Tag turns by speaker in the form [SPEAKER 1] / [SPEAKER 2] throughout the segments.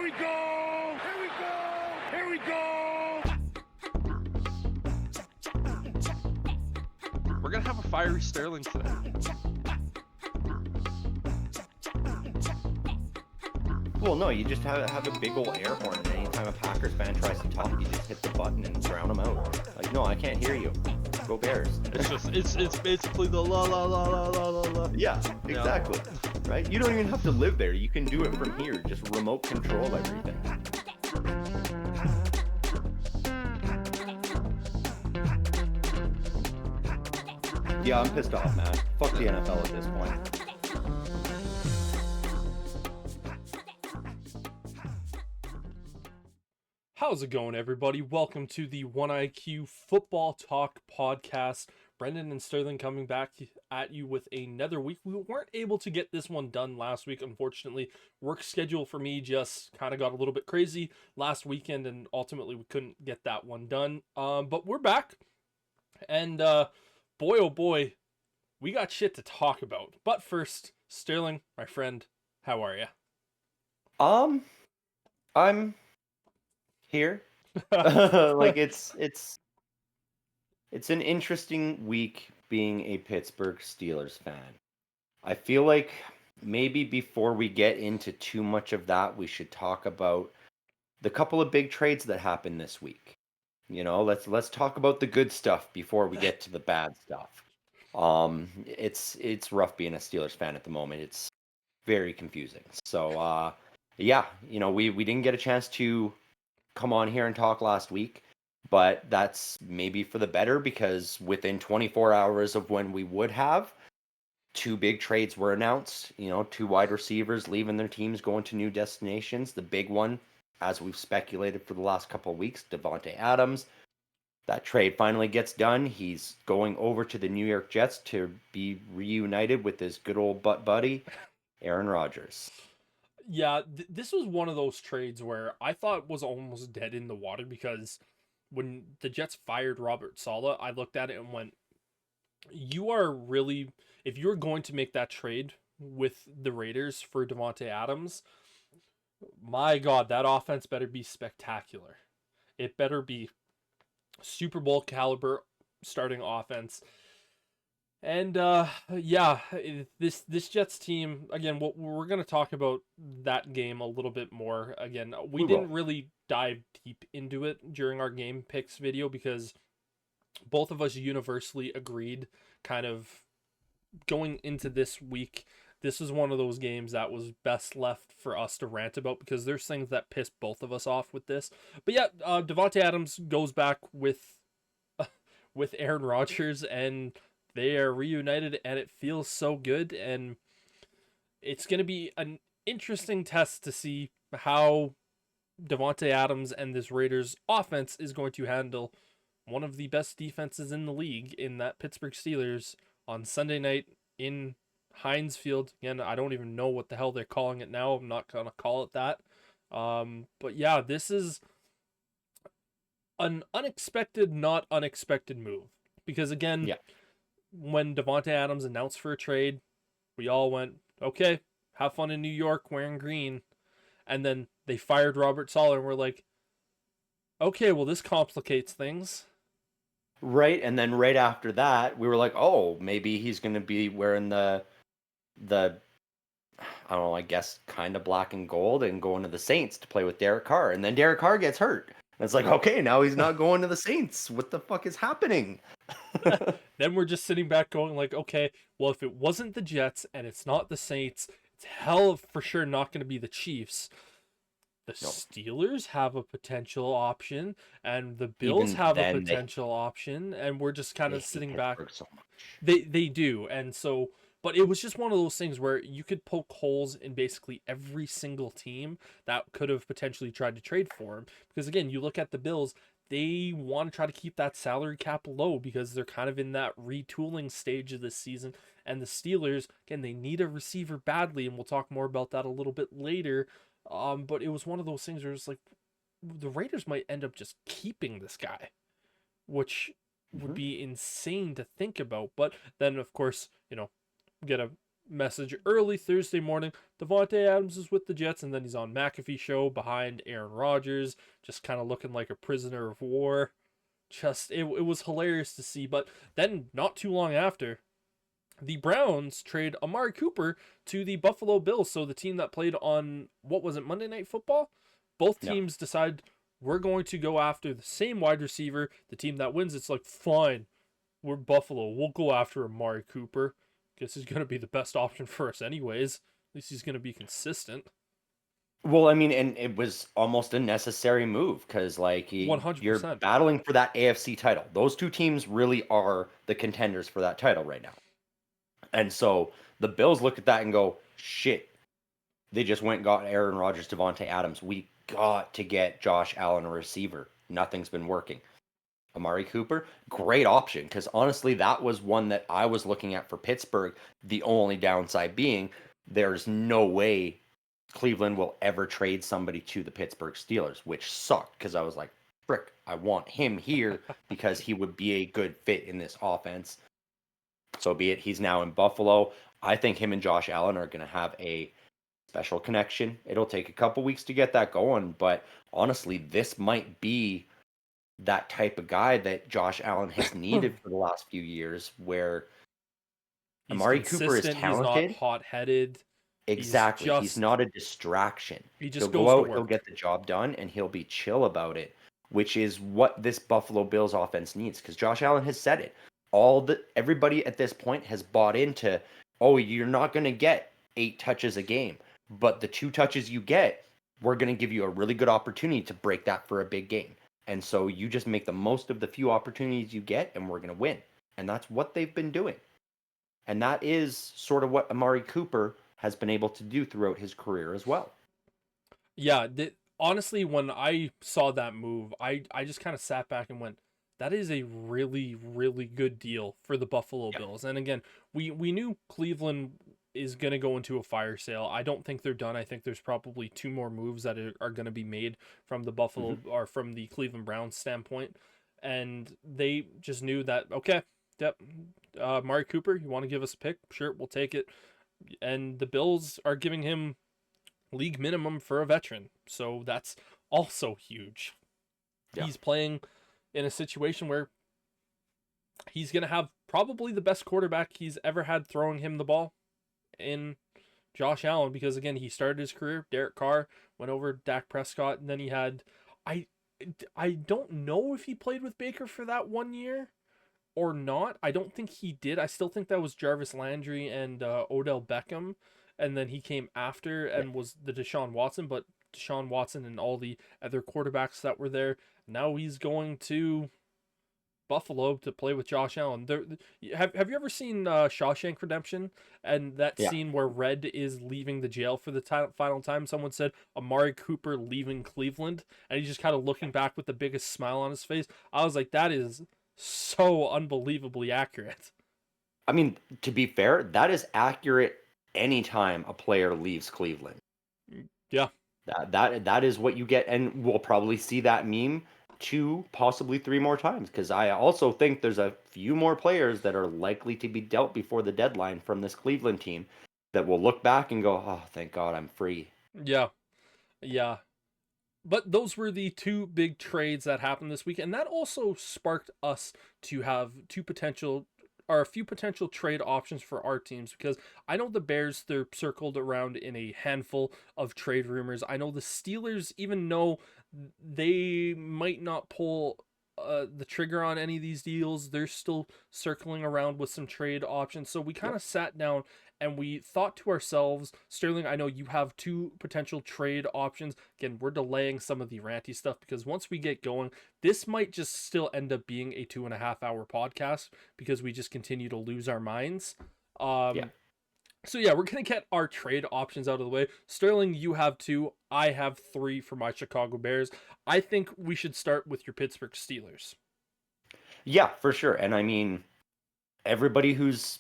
[SPEAKER 1] we go! Here we go! Here we go!
[SPEAKER 2] We're gonna have a fiery Sterling today.
[SPEAKER 3] Well, no, you just have a big old air horn, and anytime a Packers fan tries to talk, you just hit the button and drown them out. Like, no, I can't hear you. Go Bears.
[SPEAKER 2] It's basically the la la la la la la la.
[SPEAKER 3] Yeah, exactly. Right? You don't even have to live there. You can do it from here. Just remote control everything. Yeah, I'm pissed off, man. Fuck the NFL at this point.
[SPEAKER 4] How's it going, everybody? Welcome to the OneIQ Football Talk podcast. Brendan and Sterling coming back at you with another week. We weren't able to get this one done last week, unfortunately. Work schedule for me just kind of got a little bit crazy last weekend, and ultimately we couldn't get that one done. But we're back, and boy, oh boy, we got shit to talk about. But first, Sterling, my friend, how are you?
[SPEAKER 3] I'm here. Like it's an interesting week being a Pittsburgh Steelers fan. I feel like maybe before we get into too much of that, we should talk about the couple of big trades that happened this week. You know, let's talk about the good stuff before we get to the bad stuff. It's rough being a Steelers fan at the moment. It's very confusing. So yeah, you know, we didn't get a chance to come on here and talk last week, but that's maybe for the better, because within 24 hours of when we would have, two big trades were announced. You know, two wide receivers leaving their teams, going to new destinations. The big one, as we've speculated for the last couple of weeks, Davante Adams. That trade finally gets done. He's going over to the New York Jets to be reunited with his good old butt buddy, Aaron Rodgers.
[SPEAKER 4] Yeah, this was one of those trades where I thought was almost dead in the water, because when the Jets fired Robert Saleh, I looked at it and went, you are really, if you're going to make that trade with the Raiders for Davante Adams, my God, that offense better be spectacular. It better be Super Bowl caliber starting offense. And yeah, this Jets team, again, we're going to talk about that game a little bit more. Again, we didn't really dive deep into it during our game picks video, because both of us universally agreed, kind of going into this week, this is one of those games that was best left for us to rant about, because there's things that piss both of us off with this. But yeah, Davante Adams goes back with Aaron Rodgers, and they are reunited, and it feels so good. And it's going to be an interesting test to see how Davante Adams and this Raiders offense is going to handle one of the best defenses in the league, in that Pittsburgh Steelers, on Sunday night in Heinz Field. Again, I don't even know what the hell they're calling it now. I'm not going to call it that. But yeah, this is an unexpected, not unexpected move. Because again, when Davante Adams announced for a trade, we all went, okay, have fun in New York wearing green. And then they fired Robert Saleh, and we're like, okay, well, this complicates things.
[SPEAKER 3] Right, and then right after that, we were like, oh, maybe he's going to be wearing the I don't know, I guess kind of black and gold, and going to the Saints to play with Derek Carr. And then Derek Carr gets hurt. And it's like, okay, now he's not going to the Saints. What the fuck is happening?
[SPEAKER 4] Then we're just sitting back going like, okay, well, if it wasn't the Jets and it's not the Saints, it's hell for sure not going to be the Chiefs. The Steelers have a potential option, and the Bills have a potential option, and we're just kind of sitting back.
[SPEAKER 3] So much.
[SPEAKER 4] They do, and so, but it was just one of those things where you could poke holes in basically every single team that could have potentially tried to trade for him. Because again, you look at the Bills, they want to try to keep that salary cap low, because they're kind of in that retooling stage of this season. And the Steelers, again, they need a receiver badly, and we'll talk more about that a little bit later. But it was one of those things where it's like, the Raiders might end up just keeping this guy, which would be insane to think about. But then, of course, you know, get a message early Thursday morning. Devontae Adams is with the Jets, and then he's on McAfee show behind Aaron Rodgers, just kind of looking like a prisoner of war. Just it was hilarious to see. But then not too long after, the Browns trade Amari Cooper to the Buffalo Bills. So the team that played on, what was it, Monday Night Football? Both
[SPEAKER 3] Yeah.
[SPEAKER 4] teams decide we're going to go after the same wide receiver. The team that wins, it's like, fine, we're Buffalo. We'll go after Amari Cooper. Guess he's going to be the best option for us anyways. At least he's going to be consistent.
[SPEAKER 3] Well, I mean, and it was almost a necessary move because, like, you're
[SPEAKER 4] 100%.
[SPEAKER 3] battling for that AFC title. Those two teams really are the contenders for that title right now. And so the Bills look at that and go, shit, they just went and got Aaron Rodgers, Devontae Adams. We got to get Josh Allen a receiver. Nothing's been working. Amari Cooper, great option because honestly, that was one that I was looking at for Pittsburgh. The only downside being there's no way Cleveland will ever trade somebody to the Pittsburgh Steelers, which sucked because I was like, frick, I want him here because he would be a good fit in this offense. So be it, he's now in Buffalo. I think him and Josh Allen are going to have a special connection. It'll take a couple weeks to get that going, but honestly, this might be that type of guy that Josh Allen has needed for the last few years, where
[SPEAKER 4] He's
[SPEAKER 3] Amari Cooper is
[SPEAKER 4] consistent,
[SPEAKER 3] talented.
[SPEAKER 4] He's not hot-headed.
[SPEAKER 3] Exactly. He's
[SPEAKER 4] just-
[SPEAKER 3] not a distraction.
[SPEAKER 4] He just
[SPEAKER 3] He'll
[SPEAKER 4] goes
[SPEAKER 3] go
[SPEAKER 4] to
[SPEAKER 3] out, he'll
[SPEAKER 4] work.
[SPEAKER 3] get the job done, and he'll be chill about it, which is what this Buffalo Bills offense needs. Because Josh Allen has said it. Everybody at this point has bought into, oh, you're not going to get 8 touches a game, but the 2 touches you get, we're going to give you a really good opportunity to break that for a big game. And so you just make the most of the few opportunities you get, and we're going to win. And that's what they've been doing. And that is sort of what Amari Cooper has been able to do throughout his career as well.
[SPEAKER 4] Yeah, honestly, when I saw that move, I just kind of sat back and went, that is a really, really good deal for the Buffalo Bills. And again, we knew Cleveland is going to go into a fire sale. I don't think they're done. I think there's probably 2 more moves that are going to be made from the Buffalo or from the Cleveland Browns standpoint. And they just knew that, okay, yep, Amari Cooper, you want to give us a pick? Sure, we'll take it. And the Bills are giving him league minimum for a veteran. So that's also huge.
[SPEAKER 3] Yeah.
[SPEAKER 4] He's playing in a situation where he's going to have probably the best quarterback he's ever had throwing him the ball in Josh Allen, because again, he started his career, Derek Carr, went over Dak Prescott, and then he had, I don't know if he played with Baker for that 1 year or not. I don't think he did. I still think that was Jarvis Landry and Odell Beckham, and then he came after and was the Deshaun Watson, but Deshaun Watson and all the other quarterbacks that were there. Now he's going to Buffalo to play with Josh Allen. Have you ever seen Shawshank Redemption, and that scene where Red is leaving the jail for the final time? Someone said Amari Cooper leaving Cleveland, and he's just kind of looking back with the biggest smile on his face. I was like, that is so unbelievably accurate.
[SPEAKER 3] I mean, to be fair, that is accurate anytime a player leaves Cleveland.
[SPEAKER 4] Yeah.
[SPEAKER 3] That is what you get, and we'll probably see that meme 2, possibly 3 more times, because I also think there's a few more players that are likely to be dealt before the deadline from this Cleveland team that will look back and go, oh, thank God I'm free.
[SPEAKER 4] Yeah. But those were the 2 big trades that happened this week, and that also sparked us to have a few potential trade options for our teams, because I know the Bears, they're circled around in a handful of trade rumors. I know the Steelers, even though they might not pull the trigger on any of these deals, they're still circling around with some trade options. So we kind of sat down and we thought to ourselves, Sterling, I know you have 2 potential trade options. Again, we're delaying some of the ranty stuff because once we get going, this might just still end up being a 2.5-hour podcast because we just continue to lose our minds. So yeah, we're going to get our trade options out of the way. Sterling, you have 2. I have 3 for my Chicago Bears. I think we should start with your Pittsburgh Steelers.
[SPEAKER 3] Yeah, for sure. And I mean, everybody who's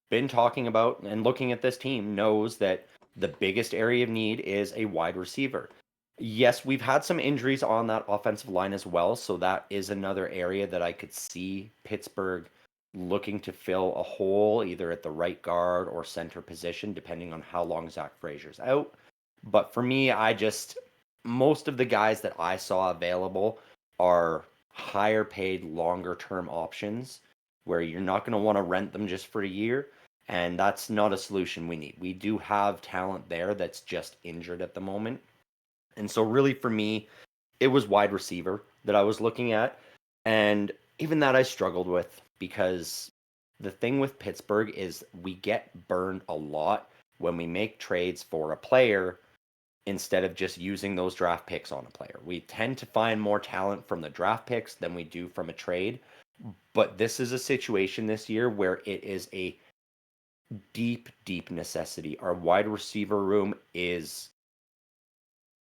[SPEAKER 3] been talking about and looking at this team knows that the biggest area of need is a wide receiver. Yes, we've had some injuries on that offensive line as well, so that is another area that I could see Pittsburgh looking to fill a hole either at the right guard or center position, depending on how long Zach Frazier's out. But for me, most of the guys that I saw available are higher paid, longer term options where you're not going to want to rent them just for a year. And that's not a solution we need. We do have talent there that's just injured at the moment. And so, really, for me, it was wide receiver that I was looking at. And even that I struggled with because the thing with Pittsburgh is we get burned a lot when we make trades for a player instead of just using those draft picks on a player. We tend to find more talent from the draft picks than we do from a trade. But this is a situation this year where it is a deep, deep necessity. Our wide receiver room is,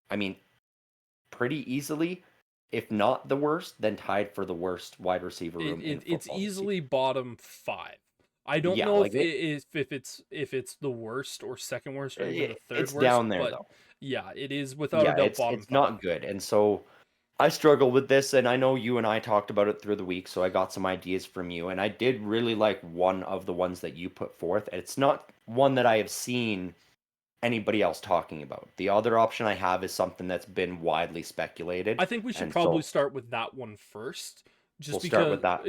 [SPEAKER 3] I mean, pretty easily, if not the worst, then tied for the worst wide receiver room in
[SPEAKER 4] It's
[SPEAKER 3] football this year.
[SPEAKER 4] easily bottom 5. I don't
[SPEAKER 3] Yeah,
[SPEAKER 4] know
[SPEAKER 3] like
[SPEAKER 4] if it's the worst or second worst or even the third
[SPEAKER 3] it's
[SPEAKER 4] worst,
[SPEAKER 3] down there
[SPEAKER 4] but
[SPEAKER 3] though.
[SPEAKER 4] yeah, it is without a
[SPEAKER 3] Yeah,
[SPEAKER 4] doubt bottom
[SPEAKER 3] it's
[SPEAKER 4] 5.
[SPEAKER 3] not good. And so I struggle with this, and I know you and I talked about it through the week, so I got some ideas from you, and I did really like one of the ones that you put forth. And it's not one that I have seen anybody else talking about. The other option I have is something that's been widely speculated,
[SPEAKER 4] I think we should
[SPEAKER 3] and
[SPEAKER 4] probably
[SPEAKER 3] so
[SPEAKER 4] start with that one first.
[SPEAKER 3] we'll
[SPEAKER 4] Just
[SPEAKER 3] start
[SPEAKER 4] because,
[SPEAKER 3] with that.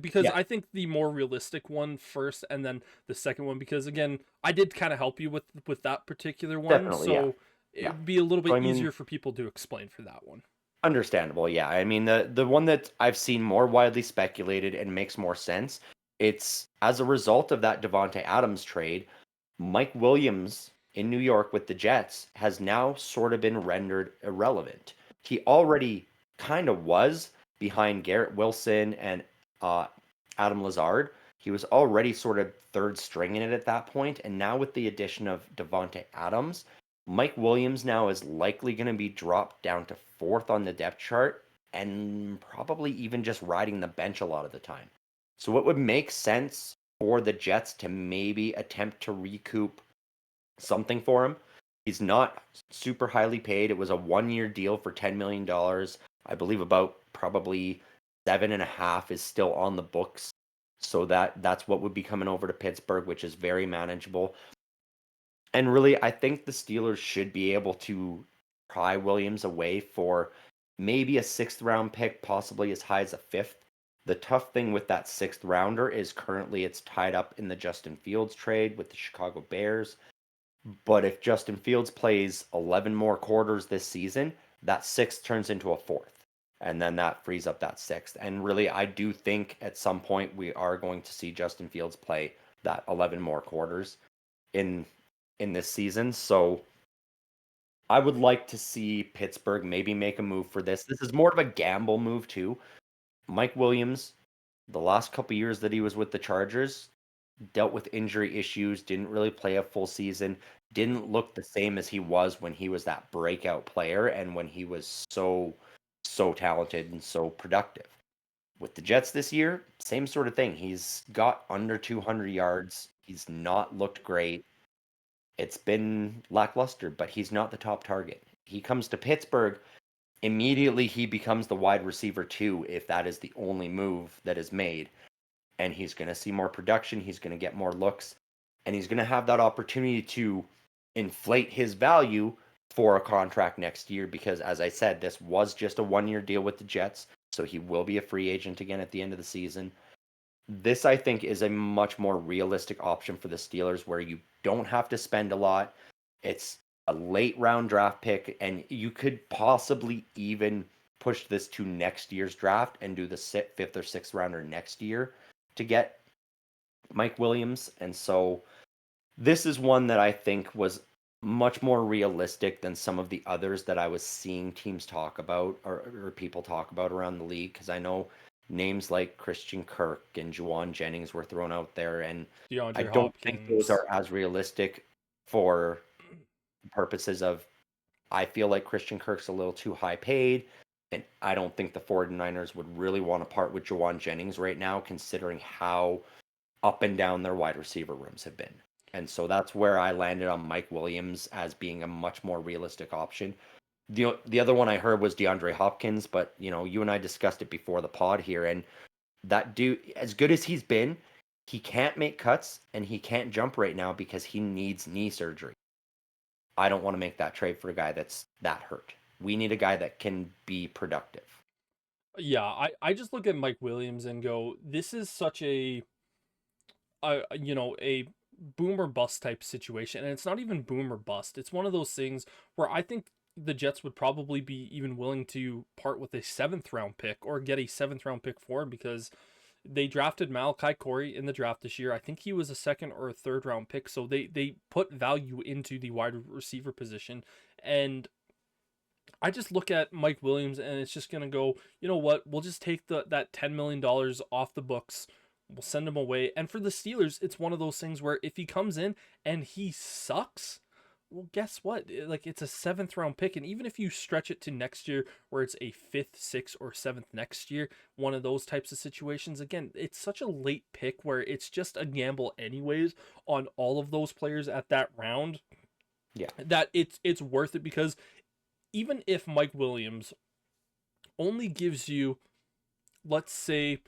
[SPEAKER 4] because
[SPEAKER 3] Yeah,
[SPEAKER 4] I think the more realistic one first, and then the second one. Because again, I did kind of help you with that particular one,
[SPEAKER 3] definitely. Yeah,
[SPEAKER 4] so
[SPEAKER 3] yeah.
[SPEAKER 4] it'd be a little
[SPEAKER 3] So
[SPEAKER 4] bit
[SPEAKER 3] I mean,
[SPEAKER 4] easier for people to explain for that one.
[SPEAKER 3] understandable. Yeah, I mean the one that I've seen more widely speculated and makes more sense. It's as a result of that Devonte Adams trade, Mike Williams in New York with the Jets has now sort of been rendered irrelevant. He already kind of was behind Garrett Wilson and uh, Adam Lazard. He was already sort of third string in it at that point, and now with the addition of Devonte Adams, Mike Williams now is likely going to be dropped down to fourth on the depth chart and probably even just riding the bench a lot of the time. So it would make sense for the Jets to maybe attempt to recoup something for him. He's not super highly paid. It was a 1 year deal for $10 million. I believe about probably 7.5 is still on the books. So that's what would be coming over to Pittsburgh, which is very manageable. And really, I think the Steelers should be able to pry Williams away for maybe a sixth round pick, possibly as high as a fifth. The tough thing with that sixth rounder is currently it's tied up in the Justin Fields trade with the Chicago Bears. But if Justin Fields plays 11 more quarters this season, that sixth turns into a fourth. And then that frees up that sixth. And really, I do think at some point we are going to see Justin Fields play that 11 more quarters in this season. So I would like to see Pittsburgh maybe make a move for this. This is more of a gamble move too. Mike Williams, the last couple years that he was with the Chargers, dealt with injury issues, didn't really play a full season, didn't look the same as he was when he was that breakout player and when he was so talented and so productive. With the Jets this year, same sort of thing. He's got under 200 yards. He's not looked great. It's been lackluster, but he's not the top target. He comes to Pittsburgh, immediately he becomes the wide receiver too, if that is the only move that is made. And he's going to see more production, he's going to get more looks, and he's going to have that opportunity to inflate his value for a contract next year because, as I said, this was just a 1 year deal with the Jets, so he will be a free agent again at the end of the season. This, I think, is a much more realistic option for the Steelers where you don't have to spend a lot. It's a late round draft pick, and you could possibly even push this to next year's draft and do the fifth or sixth rounder next year to get Mike Williams. And so this is one that I think was much more realistic than some of the others that I was seeing teams talk about or people talk about around the league. Because I know names like Christian Kirk and Juwan Jennings were thrown out there, and I
[SPEAKER 4] DeAndre
[SPEAKER 3] don't think those
[SPEAKER 4] Hopkins.
[SPEAKER 3] are as realistic for purposes of I feel like Christian Kirk's a little too high paid, and I don't think the 49ers would really want to part with Juwan Jennings right now, considering how up and down their wide receiver rooms have been. And so that's where I landed on Mike Williams as being a much more realistic option. The other one I heard was DeAndre Hopkins, but you know, you and I discussed it before the pod here, and that dude, as good as he's been, he can't make cuts and he can't jump right now because he needs knee surgery. I don't want to make that trade for a guy that's that hurt. We need a guy that can be productive.
[SPEAKER 4] Yeah, I just look at Mike Williams and go, this is such a boom or bust type situation, and it's not even boom or bust. It's one of those things where I think the Jets would probably be even willing to part with a 7th round pick or get a 7th round pick for him because they drafted Malachi Corey in the draft this year. I think he was a 2nd or a 3rd round pick, so they put value into the wide receiver position. And I just look at Mike Williams and it's just gonna go, you know what? We'll just take that $10 million off the books. We'll send him away. And for the Steelers, it's one of those things where if he comes in and he sucks, well, guess what? Like it's a 7th round pick, and even if you stretch it to next year, where it's a 5th, 6th, or 7th next year, one of those types of situations. Again, it's such a late pick where it's just a gamble, anyways, on all of those players at that round.
[SPEAKER 3] Yeah.
[SPEAKER 4] That it's worth it because even if Mike Williams only gives you, let's say,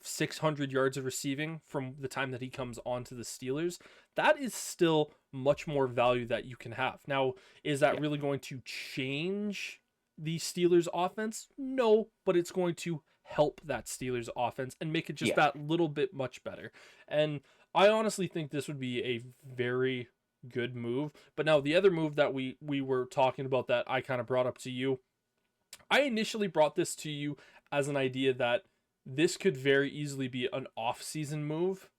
[SPEAKER 4] 600 yards of receiving from the time that he comes onto the Steelers, that is still much more value that you can have. Now, is that really going to change the Steelers offense? No, but it's going to help that Steelers offense and make it just that little bit much better. And I honestly think this would be a very good move. But now the other move that we were talking about that I kind of brought up to you, I initially brought this to you as an idea that this could very easily be an off-season move,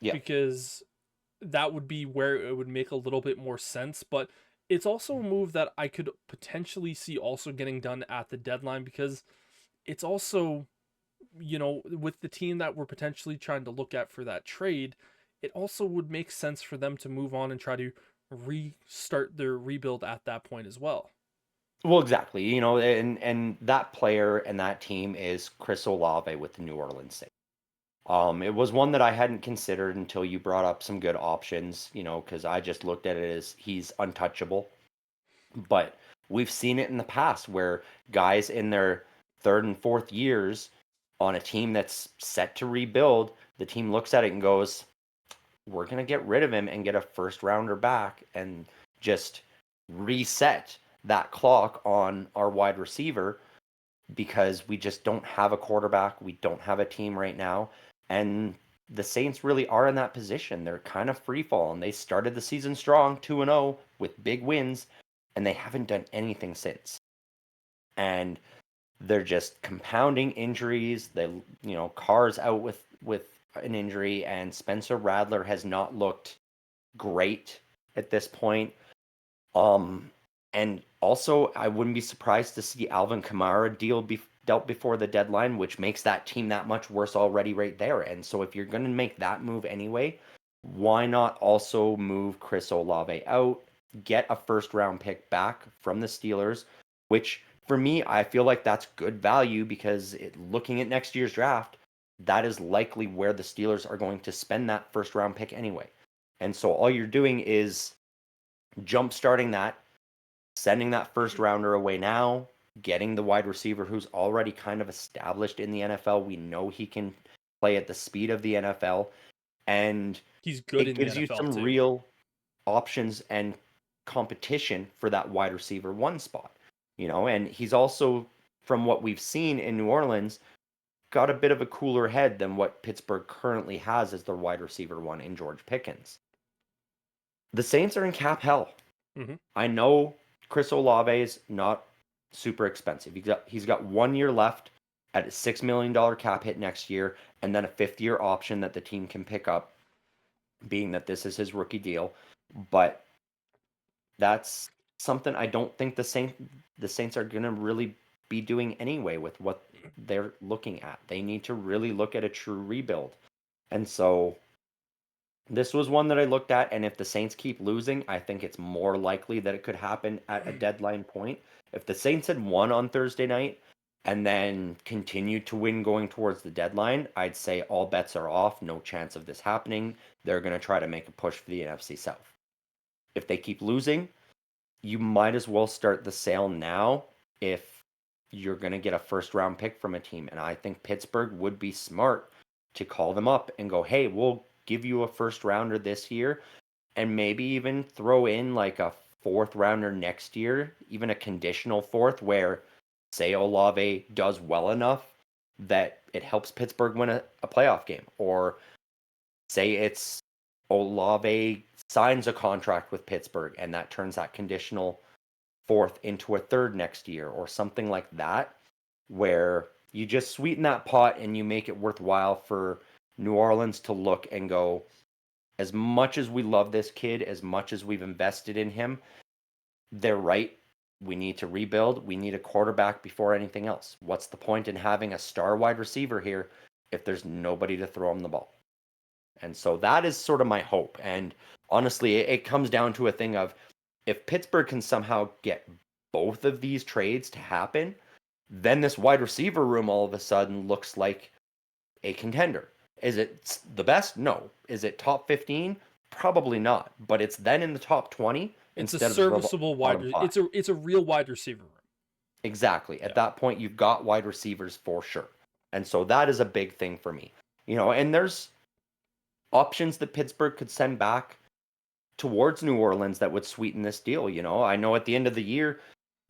[SPEAKER 4] because that would be where it would make a little bit more sense. But it's also a move that I could potentially see also getting done at the deadline, because it's also, with the team that we're potentially trying to look at for that trade, it also would make sense for them to move on and try to restart their rebuild at that point as well.
[SPEAKER 3] Well, exactly. And that player and that team is Chris Olave with the New Orleans Saints. It was one that I hadn't considered until you brought up some good options, because I just looked at it as he's untouchable. But we've seen it in the past where guys in their 3rd and 4th years on a team that's set to rebuild, the team looks at it and goes, we're going to get rid of him and get a 1st-rounder back and just reset that clock on our wide receiver, because we just don't have a quarterback. We don't have a team right now. And the Saints really are in that position. They're kind of free fall, and they started the season strong, 2-0 with big wins, and they haven't done anything since. And they're just compounding injuries. Carr's out with an injury, and Spencer Radler has not looked great at this point. And also, I wouldn't be surprised to see Alvin Kamara dealt before the deadline, which makes that team that much worse already right there. And so if you're going to make that move anyway, why not also move Chris Olave out, get a 1st-round pick back from the Steelers, which for me, I feel like that's good value, because looking at next year's draft, that is likely where the Steelers are going to spend that 1st-round pick anyway. And so all you're doing is jump-starting that, sending that 1st-rounder away now, getting the wide receiver who's already kind of established in the NFL. We know he can play at the speed of the NFL, and
[SPEAKER 4] he's good.
[SPEAKER 3] It gives you some real options and competition for that wide receiver 1 spot. And he's also, from what we've seen in New Orleans, got a bit of a cooler head than what Pittsburgh currently has as their wide receiver 1 in George Pickens. The Saints are in cap hell.
[SPEAKER 4] Mm-hmm.
[SPEAKER 3] I know Chris Olave is not super expensive. He's got 1 year left at a $6 million cap hit next year, and then a 5th-year option that the team can pick up, being that this is his rookie deal. But that's something I don't think the Saints are going to really be doing anyway with what they're looking at. They need to really look at a true rebuild. And so this was one that I looked at, and if the Saints keep losing, I think it's more likely that it could happen at a deadline point. If the Saints had won on Thursday night and then continued to win going towards the deadline, I'd say all bets are off. No chance of this happening. They're going to try to make a push for the NFC South. If they keep losing, you might as well start the sale now if you're going to get a first round pick from a team. And I think Pittsburgh would be smart to call them up and go, hey, we'll give you a first rounder this year and maybe even throw in like a fourth rounder next year, even a conditional fourth where, say, Olave does well enough that it helps Pittsburgh win a playoff game. Or say it's Olave signs a contract with Pittsburgh and that turns that conditional fourth into a third next year or something like that, where you just sweeten that pot and you make it worthwhile for New Orleans to look and go, as much as we love this kid, as much as we've invested in him, they're right. We need to rebuild. We need a quarterback before anything else. What's the point in having a star wide receiver here if there's nobody to throw him the ball? And so that is sort of my hope. And honestly, it comes down to a thing of if Pittsburgh can somehow get both of these trades to happen, then this wide receiver room all of a sudden looks like a contender. Is it the best? No. Is it top 15? Probably not. But it's then in the top 20
[SPEAKER 4] It's
[SPEAKER 3] instead
[SPEAKER 4] a serviceable
[SPEAKER 3] of the bottom five.
[SPEAKER 4] It's a real wide receiver room.
[SPEAKER 3] Exactly. At that point, you've got wide receivers for sure. And so that is a big thing for me. And there's options that Pittsburgh could send back towards New Orleans that would sweeten this deal. I know at the end of the year,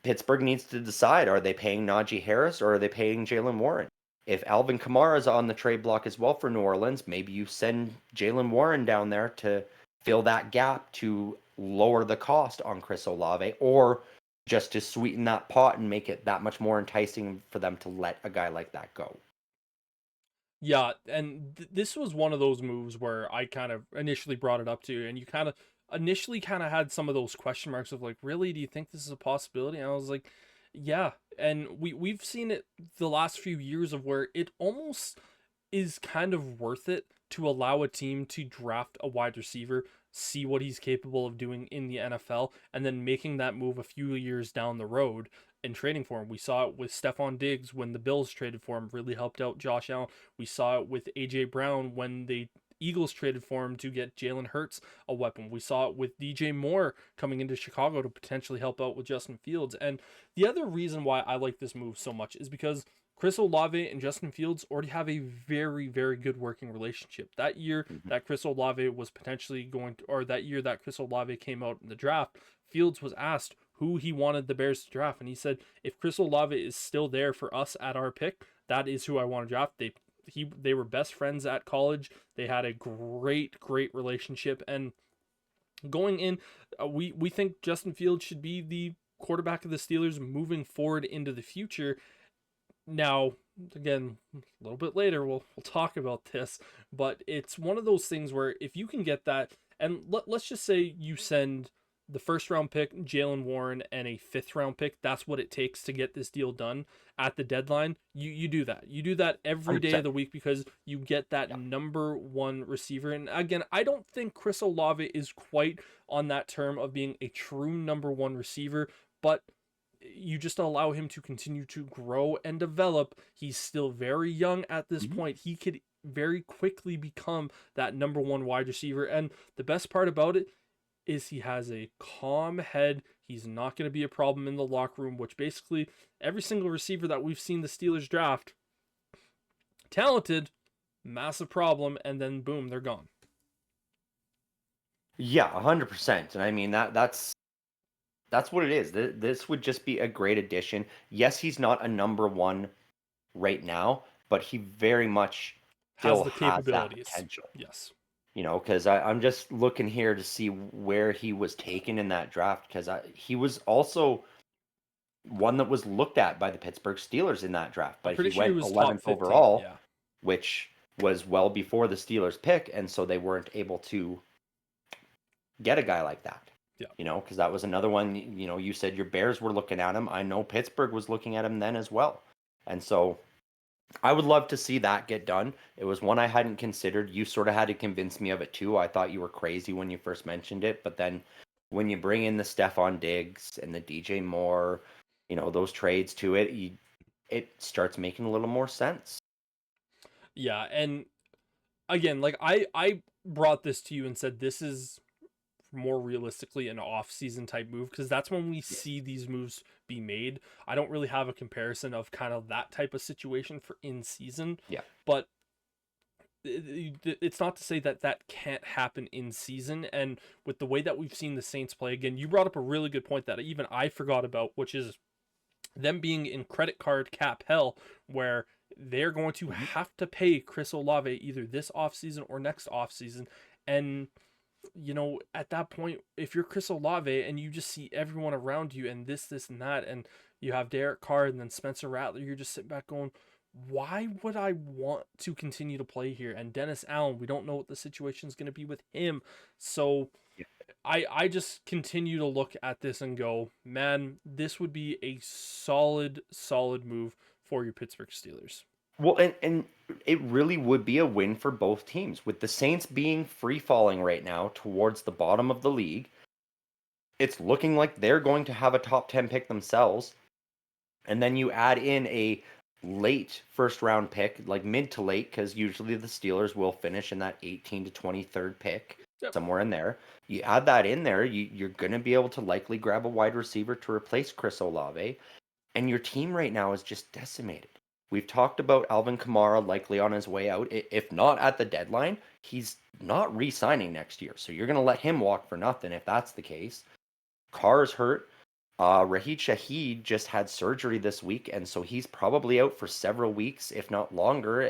[SPEAKER 3] Pittsburgh needs to decide, are they paying Najee Harris or are they paying Jalen Warren? If Alvin Kamara is on the trade block as well for New Orleans, maybe you send Jalen Warren down there to fill that gap to lower the cost on Chris Olave, or just to sweeten that pot and make it that much more enticing for them to let a guy like that go.
[SPEAKER 4] Yeah, and this was one of those moves where I kind of initially brought it up to you, and you kind of initially kind of had some of those question marks of like, really, do you think this is a possibility? And I was like, yeah, and we've seen it the last few years of where it almost is kind of worth it to allow a team to draft a wide receiver, see what he's capable of doing in the NFL, and then making that move a few years down the road and trading for him. We saw it with Stephon Diggs when the Bills traded for him, really helped out Josh Allen. We saw it with AJ Brown when the Eagles traded for him to get Jalen Hurts a weapon. We saw it with DJ Moore coming into Chicago to potentially help out with Justin Fields. And the other reason why I like this move so much is because Chris Olave and Justin Fields already have a very, very good working relationship. That year that Chris Olave was potentially going to, or that year that Chris Olave came out in the draft, Fields was asked who he wanted the Bears to draft, and he said, if Chris Olave is still there for us at our pick, that is who I want to draft. They were best friends at college. They had a great relationship, and going in, we think Justin Fields should be the quarterback of the Steelers moving forward into the future. Now, again, a little bit later, we'll talk about this, but it's one of those things where if you can get that, and let's just say you send the first round pick, Jalen Warren, and a fifth round pick, that's what it takes to get this deal done at the deadline. You do that. You do that every day of the week because you get that number one receiver. And again, I don't think Chris Olave is quite on that term of being a true number one receiver, but you just allow him to continue to grow and develop. He's still very young at this point. He could very quickly become that number one wide receiver. And the best part about it is he has a calm head. He's not going to be a problem in the locker room, which basically every single receiver that we've seen the Steelers draft, talented, massive problem, and then boom, they're gone.
[SPEAKER 3] Yeah, 100%. And I mean, that's what it is. This would just be a great addition. Yes, he's not a number one right now, but he very much still has that potential.
[SPEAKER 4] Yes.
[SPEAKER 3] Because I'm just looking here to see where he was taken in that draft, because he was also one that was looked at by the Pittsburgh Steelers in that draft, but he went 11th overall, which was well before the Steelers pick, and so they weren't able to get a guy like that. Yeah. Because that was another one, you said your Bears were looking at him. I know Pittsburgh was looking at him then as well. And so I would love to see that get done. It was one I hadn't considered. You sort of had to convince me of it too. I thought you were crazy when you first mentioned it, but then when you bring in the Stephon Diggs and the DJ Moore, those trades to it, it starts making a little more sense.
[SPEAKER 4] Yeah, and again, like I brought this to you and said this is more realistically an off-season type move, because that's when we see these moves be made. I don't really have a comparison of kind of that type of situation for in season.
[SPEAKER 3] Yeah.
[SPEAKER 4] But it's not to say that that can't happen in season. And with the way that we've seen the Saints play, again, you brought up a really good point that even I forgot about, which is them being in credit card cap hell, where they're going to have to pay Chris Olave either this offseason or next offseason. And, you know, at that point, if you're Chris Olave and you just see everyone around you and this, and that, and you have Derek Carr and then Spencer Rattler, you're just sitting back going, why would I want to continue to play here? And Dennis Allen, we don't know what the situation is going to be with him. So I just continue to look at this and go, man, this would be a solid move for your Pittsburgh Steelers.
[SPEAKER 3] Well, and it really would be a win for both teams. With the Saints being free falling right now towards the bottom of the league, it's looking like they're going to have a top 10 pick themselves. And then you add in a late first round pick, like mid to late, because usually the Steelers will finish in that 18 to 23rd pick, somewhere in there. You add that in there, you're going to be able to likely grab a wide receiver to replace Chris Olave. And your team right now is just decimated. We've talked about Alvin Kamara likely on his way out. If not at the deadline, he's not re-signing next year. So you're going to let him walk for nothing if that's the case. Carr's hurt. Raheed Shaheed just had surgery this week, and so he's probably out for several weeks, if not longer.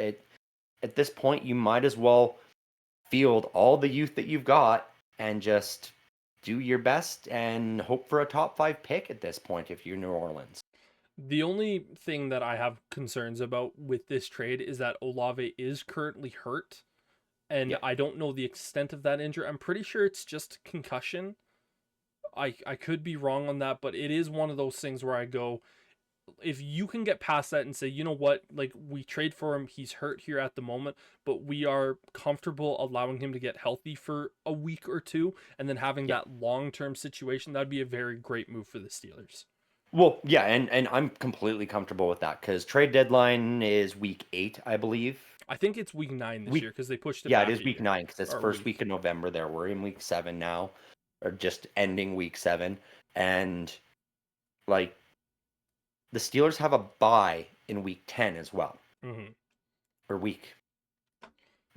[SPEAKER 3] At this point, you might as well field all the youth that you've got and just do your best and hope for a top 5 pick at this point if you're New Orleans.
[SPEAKER 4] The only thing that I have concerns about with this trade is that Olave is currently hurt, and I don't know the extent of that injury. I'm pretty sure it's just concussion. I could be wrong on that, but it is one of those things where I go, if you can get past that and say, you know what, like, we trade for him, he's hurt here at the moment, but we are comfortable allowing him to get healthy for a week or two, and then having that long-term situation, that'd be a very great move for the Steelers.
[SPEAKER 3] Well, yeah, and I'm completely comfortable with that because trade deadline is week 8, I believe.
[SPEAKER 4] I think it's week 9 this year because they pushed it
[SPEAKER 3] Yeah,
[SPEAKER 4] back
[SPEAKER 3] it is week 9 because it's first week of November there. We're in week 7 now, or just ending week 7. And, like, the Steelers have a bye in week 10 as well. Or week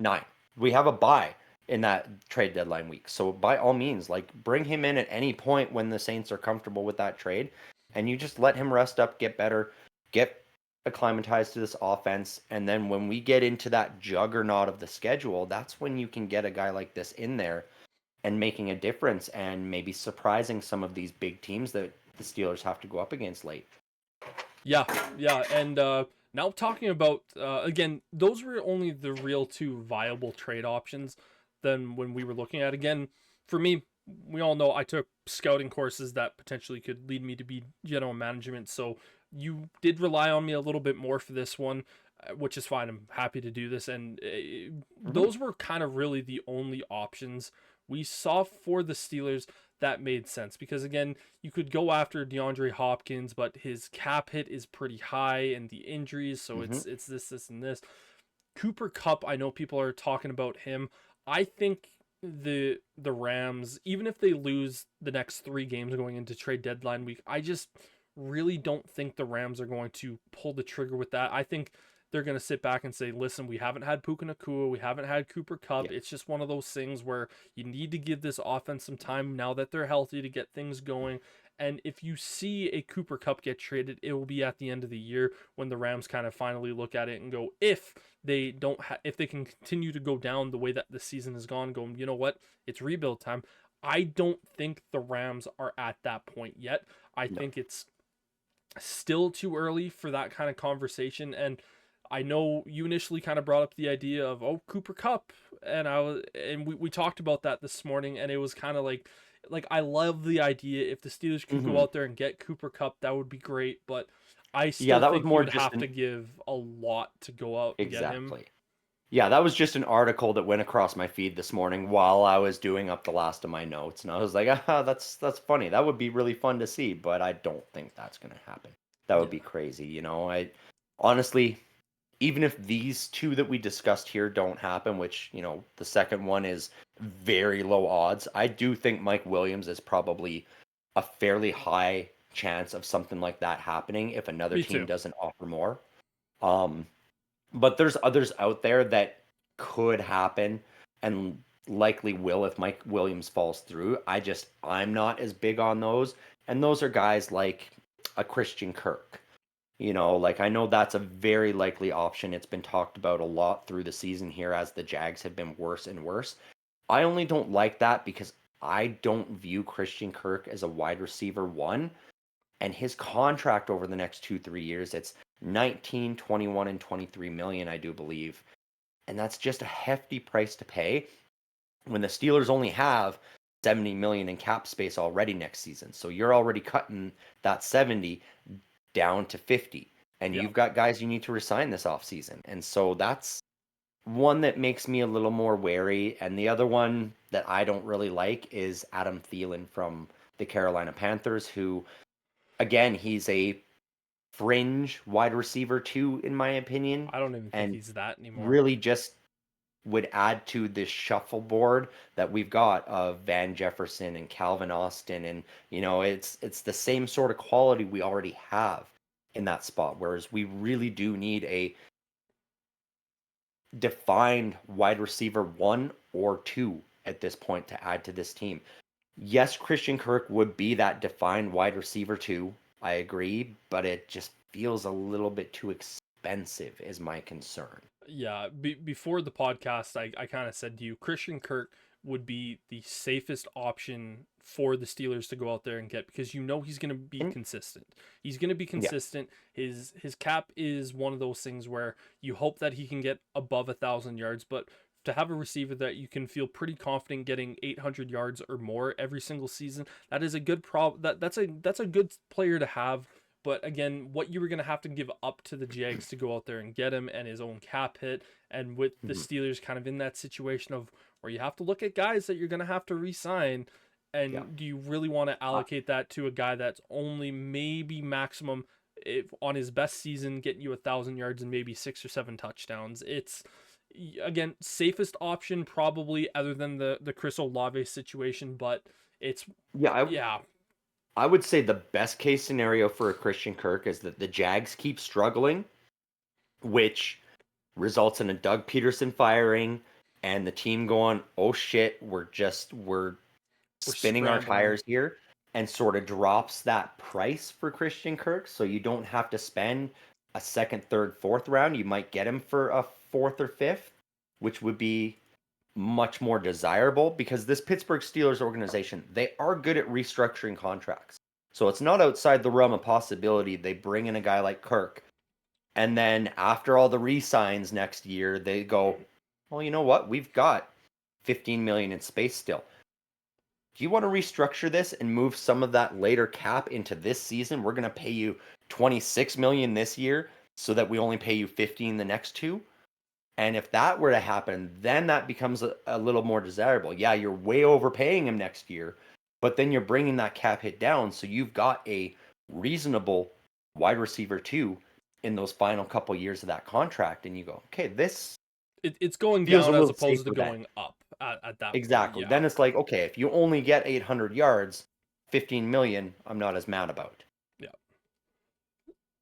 [SPEAKER 3] 9. We have a bye in that trade deadline week. So, by all means, like, bring him in at any point when the Saints are comfortable with that trade. And you just let him rest up, get better, get acclimatized to this offense. And then when we get into that juggernaut of the schedule, that's when you can get a guy like this in there and making a difference and maybe surprising some of these big teams that the Steelers have to go up against late.
[SPEAKER 4] Yeah. And now talking about, again, those were only the real 2 viable trade options than when we were looking at. Again, for me, we all know I took scouting courses that potentially could lead me to be general management. So you did rely on me a little bit more for this one, which is fine. I'm happy to do this. And those were kind of really the only options we saw for the Steelers that made sense. Because again, you could go after DeAndre Hopkins, but his cap hit is pretty high and the injuries. So it's this, and this. Cooper Kupp, I know people are talking about him. I think the Rams, even if they lose the next 3 games going into trade deadline week, I just really don't think the Rams are going to pull the trigger with that. I think they're going to sit back and say, listen, we haven't had Puka Nacua, we haven't had Cooper Kupp. It's just one of those things where you need to give this offense some time now that they're healthy to get things going. And if you see a Cooper Kupp get traded, it will be at the end of the year when the Rams kind of finally look at it and go, if they can continue to go down the way that the season has gone, going, you know what, it's rebuild time. I don't think the Rams are at that point yet. I think it's still too early for that kind of conversation. And I know you initially kind of brought up the idea of, Cooper Kupp, and we talked about that this morning, and it was kind of like I love the idea if the Steelers could go out there and get Cooper Kupp, that would be great, but I still think you would have to give a lot to go out and get him.
[SPEAKER 3] Yeah, that was just an article that went across my feed this morning while I was doing up the last of my notes, and I was like, that's funny. That would be really fun to see, but I don't think that's going to happen. That would be crazy, you know. I honestly, even if these two that we discussed here don't happen, which, the second one is very low odds, I do think Mike Williams is probably a fairly high chance of something like that happening if another
[SPEAKER 4] Me
[SPEAKER 3] team
[SPEAKER 4] too.
[SPEAKER 3] doesn't offer more. Um, but there's others out there that could happen and likely will if Mike Williams falls through. I'm not as big on those. And those are guys like a Christian Kirk. Like I know that's a very likely option. It's been talked about a lot through the season here as the Jags have been worse and worse. I only don't like that because I don't view Christian Kirk as a wide receiver one. And his contract over the next 2-3 years, it's 19, 21, and 23 million, I do believe. And that's just a hefty price to pay when the Steelers only have 70 million in cap space already next season. So you're already cutting that 70 down to 50. And
[SPEAKER 4] Yeah.
[SPEAKER 3] you've got guys you need to resign this offseason. And so that's one that makes me a little more wary. And the other one that I don't really like is Adam Thielen from the Carolina Panthers, who, again, he's a fringe wide receiver too, in my opinion,
[SPEAKER 4] I don't even think
[SPEAKER 3] and
[SPEAKER 4] he's that anymore.
[SPEAKER 3] really just would add to this shuffleboard that we've got of Van Jefferson and Calvin Austin, and it's the same sort of quality we already have in that spot. Whereas we really do need a defined wide receiver one or two at this point to add to this team. Yes, Christian Kirk would be that defined wide receiver too. I agree, but it just feels a little bit too expensive is my concern.
[SPEAKER 4] Yeah, before the podcast, I kind of said to you, Christian Kirk would be the safest option for the Steelers to go out there and get because he's going to be
[SPEAKER 3] And
[SPEAKER 4] consistent. He's going to be
[SPEAKER 3] yeah,
[SPEAKER 4] consistent. His cap is one of those things where you hope that he can get above 1,000 yards, but to have a receiver that you can feel pretty confident getting 800 yards or more every single season, that is a good that's a good player to have. But again, what you were going to have to give up to the Jags to go out there and get him and his own cap hit. And with the
[SPEAKER 3] mhm,
[SPEAKER 4] Steelers kind of in that situation of where you have to look at guys that you're going to have to re-sign.
[SPEAKER 3] yeah.
[SPEAKER 4] And do you really want to
[SPEAKER 3] Uh,
[SPEAKER 4] allocate that to a guy that's only maybe maximum if on his best season getting you 1,000 yards and maybe 6 or 7 touchdowns? It's again safest option probably other than the Chris Olave situation, but it's
[SPEAKER 3] yeah,
[SPEAKER 4] yeah.
[SPEAKER 3] I would say the best case scenario for a Christian Kirk is that the Jags keep struggling, which results in a Doug Peterson firing and the team going, "Oh shit, we're
[SPEAKER 4] We're
[SPEAKER 3] spinning our
[SPEAKER 4] scrambling.
[SPEAKER 3] tires here," and sort of drops that price for Christian Kirk. So you don't have to spend a second, third, fourth round. You might get him for a fourth or fifth, which would be much more desirable because this Pittsburgh Steelers organization, they are good at restructuring contracts. So it's not outside the realm of possibility they bring in a guy like Kirk. And then after all the re-signs next year, they go, well, you know what? We've got 15 million in space still. Do you want to restructure this and move some of that later cap into this season? We're going to pay you 26 million this year so that we only pay you 15 the next two. And if that were to happen, then that becomes a little more desirable. Yeah, you're way overpaying him next year, but then you're bringing that cap hit down. So you've got a reasonable wide receiver too in those final couple years of that contract. And you go, okay, this
[SPEAKER 4] It's going
[SPEAKER 3] feels a
[SPEAKER 4] down as
[SPEAKER 3] little
[SPEAKER 4] opposed to
[SPEAKER 3] safer then.
[SPEAKER 4] going up at that point.
[SPEAKER 3] Exactly.
[SPEAKER 4] Yeah.
[SPEAKER 3] Then it's like, okay, if you only get 800 yards, 15 million, I'm not as mad about.
[SPEAKER 4] Yeah.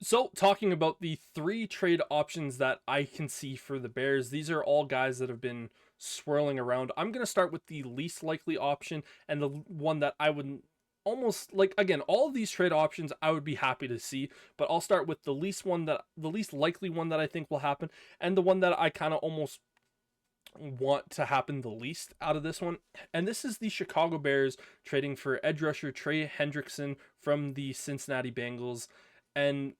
[SPEAKER 4] So, talking about the three trade options that I can see for the Bears, these are all guys that have been swirling around. I'm going to start with the least likely option and the one that I would almost like again, all of these trade options I would be happy to see, but I'll start with the least likely one that I think will happen and the one that I kind of almost want to happen the least out of this one. And this is the Chicago Bears trading for edge rusher Trey Hendrickson from the Cincinnati Bengals. And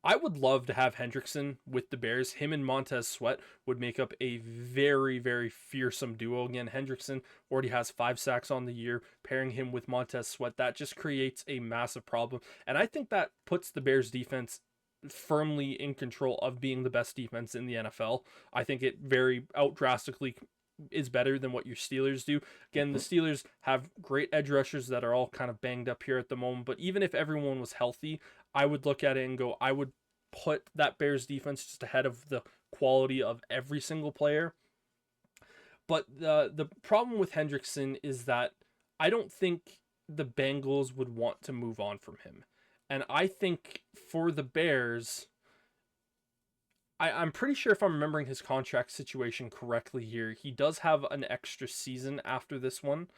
[SPEAKER 4] I would love to have Hendrickson with the Bears. Him and Montez Sweat would make up a very, very fearsome duo. Again, Hendrickson already has 5 sacks on the year. Pairing him with Montez Sweat, that just creates a massive problem. And I think that puts the Bears defense firmly in control of being the best defense in the NFL. I think it very out drastically is better than what your Steelers do. Again, the
[SPEAKER 3] Mhm.
[SPEAKER 4] Steelers have great edge rushers that are all kind of banged up here at the moment, but even if everyone was healthy, I would look at it and go, I would put that Bears defense just ahead of the quality of every single player. But the problem with Hendrickson is that I don't think the Bengals would want to move on from him. And I think for the Bears, I'm pretty sure if I'm remembering his contract situation correctly here, he does have an extra season after this one.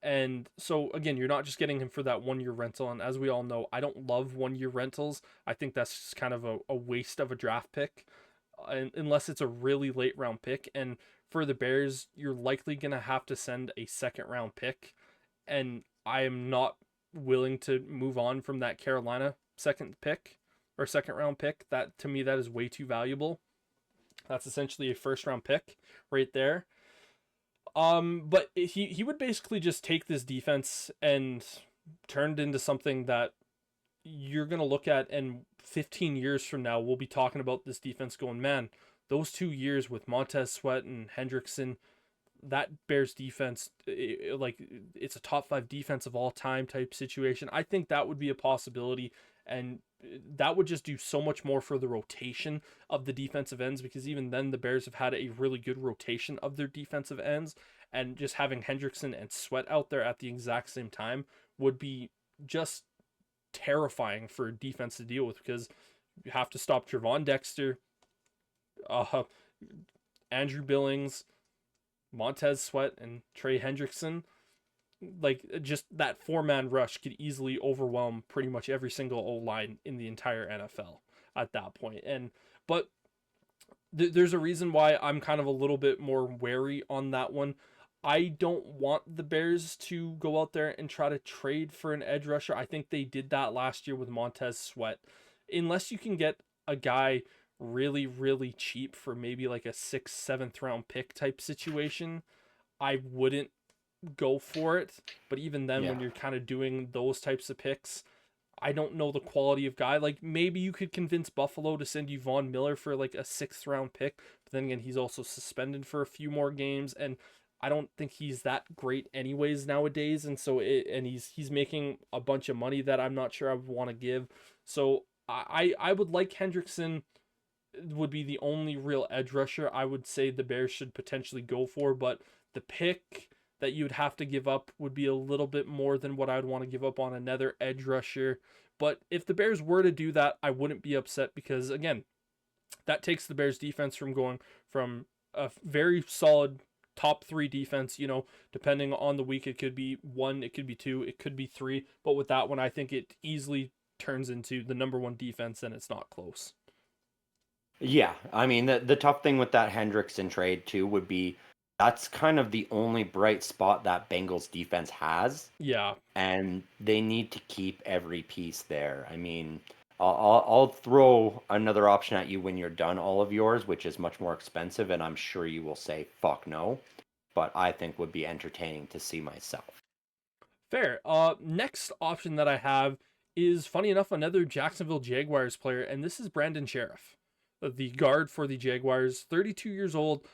[SPEAKER 4] And so, again, you're not just getting him for that 1 year rental. And as we all know, I don't love 1 year rentals. I think that's just kind of a waste of a draft pick, unless it's a really late round pick. And for the Bears, you're likely going to have to send a second round pick. And I am not willing to move on from that Carolina second pick or second round pick. That, to me, that is way too valuable. That's essentially a first round pick right there. But he would basically just take this defense and turn it into something that you're going to look at, and 15 years from now, we'll be talking about this defense going, man, those 2 years with Montez Sweat and Hendrickson, that Bears defense, it's a top 5 defense of all time type situation. I think that would be a possibility, and that would just do so much more for the rotation of the defensive ends, because even then the Bears have had a really good rotation of their defensive ends, and just having Hendrickson and Sweat out there at the exact same time would be just terrifying for defense to deal with, because you have to stop Trevon Dexter, Andrew Billings, Montez Sweat, and Trey Hendrickson. Like, just that 4-man rush could easily overwhelm pretty much every single O-line in the entire NFL at that point. But there's a reason why I'm kind of a little bit more wary on that one. I don't want the Bears to go out there and try to trade for an edge rusher. I think they did that last year with Montez Sweat. Unless you can get a guy really, really cheap for maybe like a 6th, 7th round pick type situation, I wouldn't go for it. But even then, when you're kind of doing those types of picks, I don't know the quality of guy. Like, maybe you could convince Buffalo to send you Von Miller for like a 6th round pick, but then again, he's also suspended for a few more games, and I don't think he's that great anyways nowadays. And so he's making a bunch of money that I'm not sure I would want to give. So I would like Hendrickson would be the only real edge rusher I would say the Bears should potentially go for, but the pick that you'd have to give up would be a little bit more than what I'd want to give up on another edge rusher. But if the Bears were to do that, I wouldn't be upset, because again, that takes the Bears defense from going from a very solid top 3 defense, depending on the week, it could be 1, it could be 2, it could be 3. But with that one, I think it easily turns into the number 1 defense, and it's not close.
[SPEAKER 3] Yeah, I mean, the tough thing with that Hendrickson trade too would be that's kind of the only bright spot that Bengals defense has.
[SPEAKER 4] Yeah.
[SPEAKER 3] And they need to keep every piece there. I mean, I'll throw another option at you when you're done all of yours, which is much more expensive, and I'm sure you will say, fuck no. But I think would be entertaining to see myself.
[SPEAKER 4] Fair. Next option that I have is, funny enough, another Jacksonville Jaguars player, and this is Brandon Sheriff, the guard for the Jaguars, 32 years old.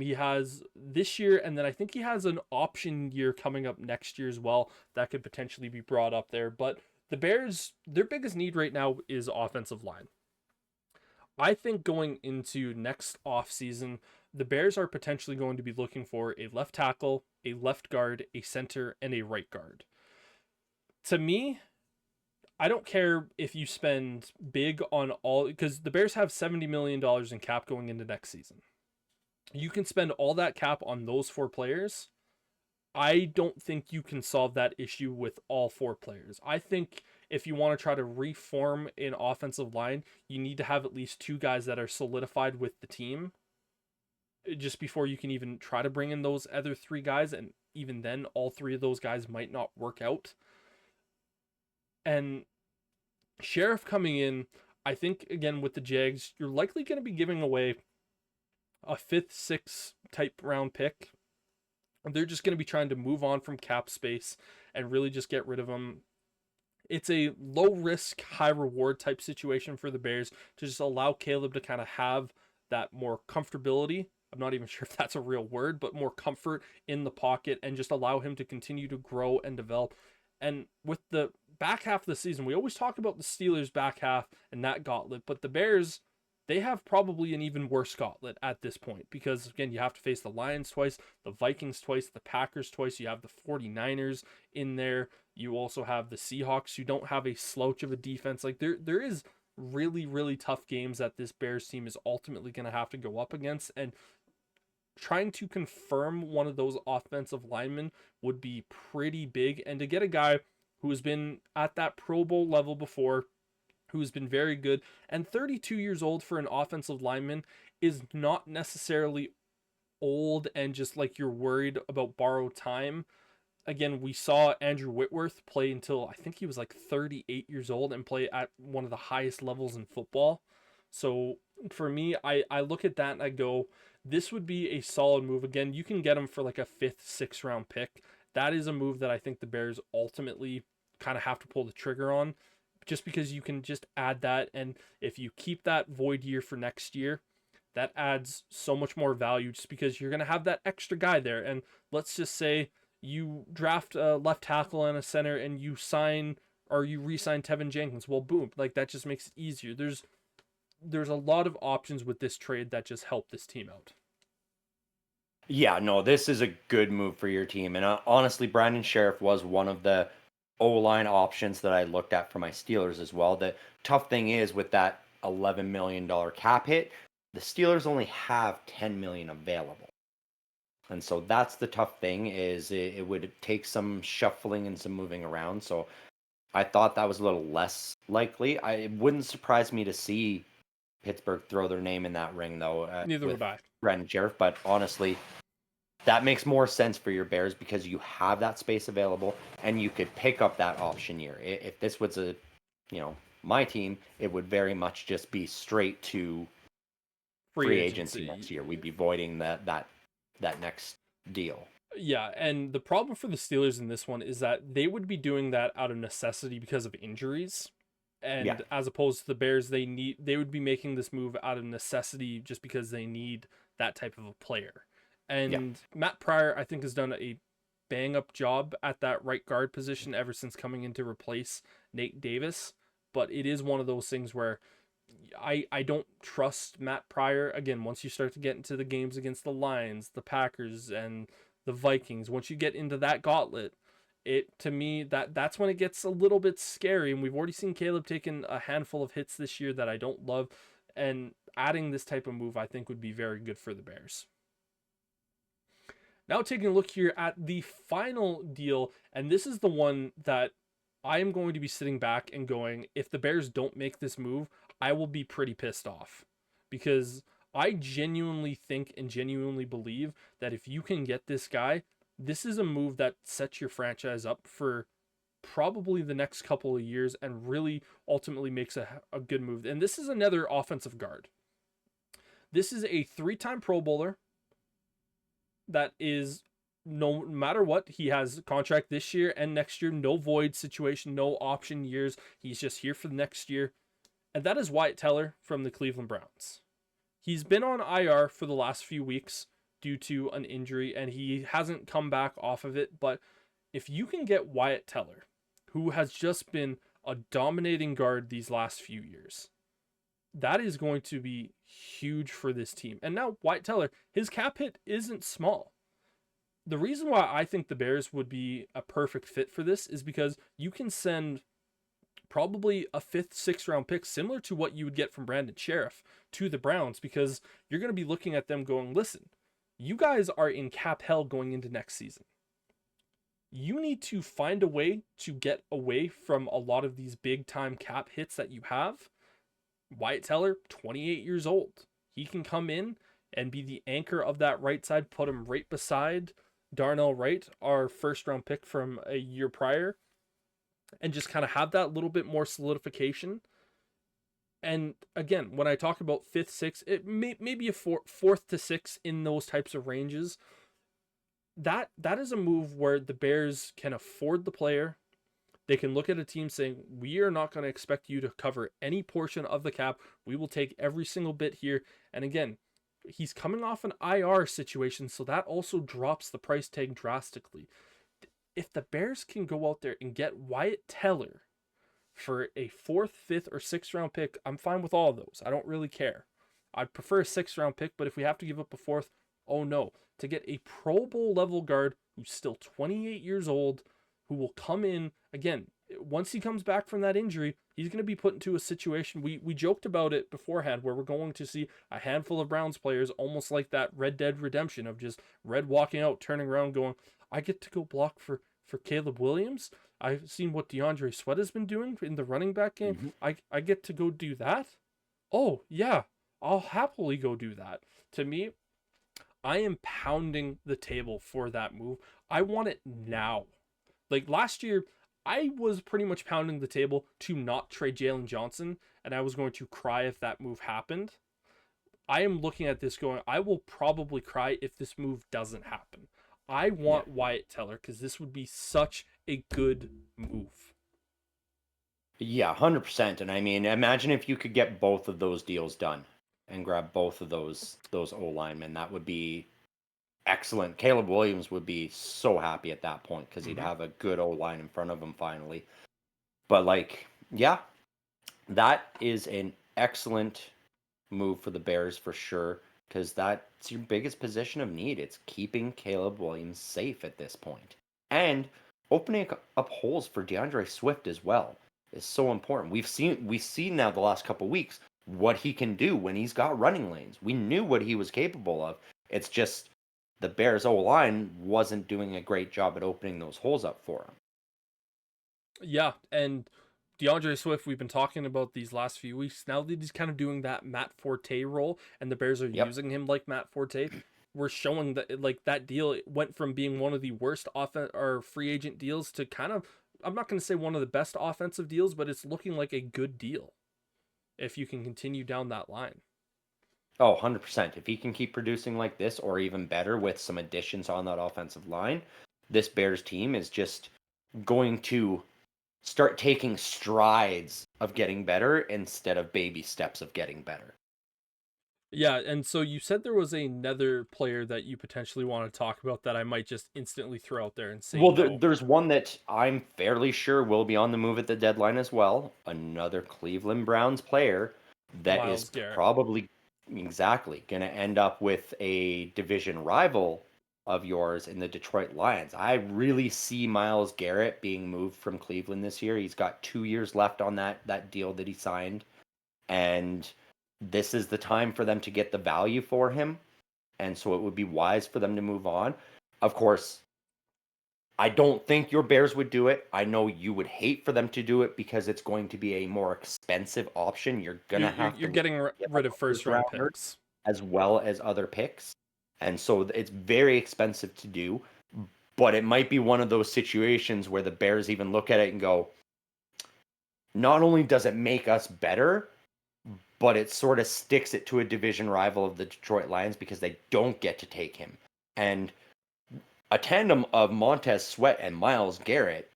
[SPEAKER 4] He has this year, and then I think he has an option year coming up next year as well that could potentially be brought up there. But the Bears, their biggest need right now is offensive line. I think going into next offseason, the Bears are potentially going to be looking for a left tackle, a left guard, a center, and a right guard. To me, I don't care if you spend big on all, because the Bears have $70 million in cap going into next season. You can spend all that cap on those 4 players. I don't think you can solve that issue with all 4 players. I think if you want to try to reform an offensive line, you need to have at least 2 guys that are solidified with the team just before you can even try to bring in those other 3 guys. And even then, all 3 of those guys might not work out. And Sheriff coming in, I think, again, with the Jags, you're likely going to be giving away a 5th, 6th type round pick. They're just going to be trying to move on from cap space and really just get rid of them. It's a low risk, high reward type situation for the Bears to just allow Caleb to kind of have that more comfortability. I'm not even sure if that's a real word, but more comfort in the pocket, and just allow him to continue to grow and develop. And with the back half of the season, we always talk about the Steelers back half and that gauntlet, but the Bears, they have probably an even worse gauntlet at this point because, again, you have to face the Lions twice, the Vikings twice, the Packers twice. You have the 49ers in there. You also have the Seahawks, who don't have a slouch of a defense. Like, there is really, really tough games that this Bears team is ultimately going to have to go up against. And trying to confirm one of those offensive linemen would be pretty big. And to get a guy who has been at that Pro Bowl level before, who's been very good, and 32 years old for an offensive lineman is not necessarily old and just like you're worried about borrowed time. Again, we saw Andrew Whitworth play until I think he was like 38 years old and play at one of the highest levels in football. So for me, I look at that and I go, this would be a solid move. Again, you can get him for like a 5th, 6th round pick. That is a move that I think the Bears ultimately kind of have to pull the trigger on, just because you can just add that. And if you keep that void year for next year, that adds so much more value just because you're going to have that extra guy there. And let's just say you draft a left tackle and a center and you sign or you re-sign Tevin Jenkins. Well, boom, like that just makes it easier. There's a lot of options with this trade that just help this team out.
[SPEAKER 3] Yeah, no, this is a good move for your team. And honestly, Brandon Sheriff was one of the O-line options that I looked at for my Steelers as well. The tough thing is with that $11 million cap hit, the Steelers only have $10 million available. And so that's the tough thing, is it would take some shuffling and some moving around. So I thought that was a little less likely. It wouldn't surprise me to see Pittsburgh throw their name in that ring, though.
[SPEAKER 4] Neither would I.
[SPEAKER 3] Brandon Sheriff, but honestly, that makes more sense for your Bears because you have that space available and you could pick up that option year. If this was my team, it would very much just be straight to free agency next year. We'd be voiding that next deal.
[SPEAKER 4] Yeah, and the problem for the Steelers in this one is that they would be doing that out of necessity because of injuries. And as opposed to the Bears, they would be making this move out of necessity just because they need that type of a player. And Matt Pryor, I think, has done a bang-up job at that right guard position ever since coming in to replace Nate Davis. But it is one of those things where I don't trust Matt Pryor. Again, once you start to get into the games against the Lions, the Packers, and the Vikings, once you get into that gauntlet, to me, that's when it gets a little bit scary. And we've already seen Caleb taking a handful of hits this year that I don't love. And adding this type of move, I think, would be very good for the Bears. Now taking a look here at the final deal, and this is the one that I am going to be sitting back and going, if the Bears don't make this move, I will be pretty pissed off. Because I genuinely think and genuinely believe that if you can get this guy, this is a move that sets your franchise up for probably the next couple of years and really ultimately makes a good move. And this is another offensive guard. This is a 3-time Pro Bowler that is, no matter what, he has a contract this year and next year, no void situation, no option years. He's just here for the next year. And that is Wyatt Teller from the Cleveland Browns. He's been on IR for the last few weeks due to an injury, and he hasn't come back off of it. But if you can get Wyatt Teller, who has just been a dominating guard these last few years, that is going to be huge for this team. And now Wyatt Teller, his cap hit isn't small. The reason why I think the Bears would be a perfect fit for this is because you can send probably a 5th, 6th round pick, similar to what you would get from Brandon Sheriff, to the Browns, because you're going to be looking at them going, listen, you guys are in cap hell going into next season. You need to find a way to get away from a lot of these big time cap hits that you have. Wyatt Teller, 28 years old. He can come in and be the anchor of that right side, put him right beside Darnell Wright, our 1st round pick from a year prior, and just kind of have that little bit more solidification. And again, when I talk about 5th, 6th, it may be a 4th to 6th in those types of ranges. That is a move where the Bears can afford the player. They can look at a team saying, we are not going to expect you to cover any portion of the cap. We will take every single bit here. And again, he's coming off an IR situation, so that also drops the price tag drastically. If the Bears can go out there and get Wyatt Teller for a 4th, 5th, or 6th round pick, I'm fine with all of those. I don't really care. I'd prefer a 6th round pick, but if we have to give up a 4th, oh no. To get a Pro Bowl level guard who's still 28 years old, who will come in, again, once he comes back from that injury, he's going to be put into a situation. We joked about it beforehand where we're going to see a handful of Browns players almost like that Red Dead Redemption of just Red walking out, turning around, going, I get to go block for Caleb Williams. I've seen what DeAndre Sweat has been doing in the running back game. I get to go do that. Oh, yeah, I'll happily go do that. To me, I am pounding the table for that move. I want it now. Like last year, I was pretty much pounding the table to not trade Jalen Johnson, and I was going to cry if that move happened. I am looking at this going, I will probably cry if this move doesn't happen. I want Wyatt Teller because this would be such a good move.
[SPEAKER 3] Yeah, 100%. And I mean, imagine if you could get both of those deals done and grab both of those O linemen. That would be excellent. Caleb Williams would be so happy at that point because he'd have a good O line in front of him finally. But like, yeah, that is an excellent move for the Bears for sure because that's your biggest position of need. It's keeping Caleb Williams safe at this point and opening up holes for DeAndre Swift as well is so important. We've seen now the last couple weeks what he can do when he's got running lanes. We knew what he was capable of. It's just the Bears O-line wasn't doing a great job at opening those holes up for him.
[SPEAKER 4] Yeah, and DeAndre Swift, we've been talking about these last few weeks. Now that he's kind of doing that Matt Forte role, and the Bears are using him like Matt Forte, we're showing that like that deal went from being one of the worst or free agent deals to kind of, I'm not going to say one of the best offensive deals, but it's looking like a good deal if you can continue down that line.
[SPEAKER 3] Oh, 100%. If he can keep producing like this or even better with some additions on that offensive line, this Bears team is just going to start taking strides of getting better instead of baby steps of getting better.
[SPEAKER 4] Yeah, and so you said there was another player that you potentially want to talk about that I might just instantly throw out there and say
[SPEAKER 3] Well,
[SPEAKER 4] no.
[SPEAKER 3] there's one that I'm fairly sure will be on the move at the deadline as well. Another Cleveland Browns player that
[SPEAKER 4] Myles
[SPEAKER 3] is
[SPEAKER 4] Garrett.
[SPEAKER 3] probably exactly going to end up with a division rival of yours in the Detroit Lions. I really see Myles Garrett being moved from Cleveland this year. He's got 2 years left on that deal that he signed, and this is the time for them to get the value for him. And so it would be wise for them to move on. Of course, I don't think your Bears would do it. I know you would hate for them to do it because it's going to be a more expensive option. You're gonna
[SPEAKER 4] You're getting rid of first round picks
[SPEAKER 3] as well as other picks, and so it's very expensive to do. But it might be one of those situations where the Bears even look at it and go, not only does it make us better, but it sort of sticks it to a division rival of the Detroit Lions because they don't get to take him. And a tandem of Montez Sweat and Myles Garrett,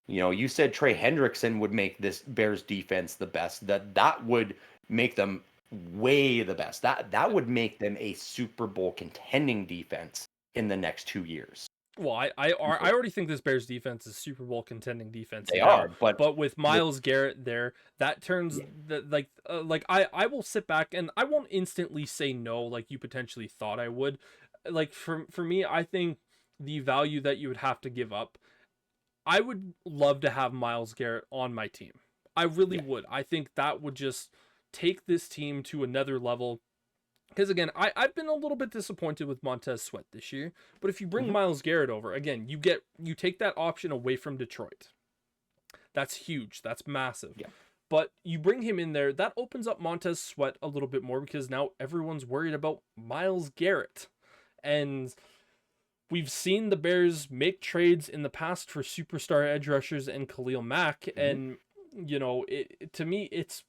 [SPEAKER 3] you said Trey Hendrickson would make this Bears defense the best. That would make them way the best. That would make them a Super Bowl contending defense in the next 2 years.
[SPEAKER 4] Well, I already think this Bears defense is Super Bowl contending defense.
[SPEAKER 3] They
[SPEAKER 4] now,
[SPEAKER 3] are, but
[SPEAKER 4] with Myles Garrett there, that turns I will sit back and I won't instantly say no like you potentially thought I would. Like for me, I think the value that you would have to give up, I would love to have Myles Garrett on my team. I really would. I think that would just take this team to another level. Because again, I've been a little bit disappointed with Montez Sweat this year. But if you bring Myles Garrett over, again, you take that option away from Detroit. That's huge. That's massive.
[SPEAKER 3] Yeah.
[SPEAKER 4] But you bring him in there, that opens up Montez Sweat a little bit more because now everyone's worried about Myles Garrett. And we've seen the Bears make trades in the past for superstar edge rushers and Khalil Mack. And, to me, it's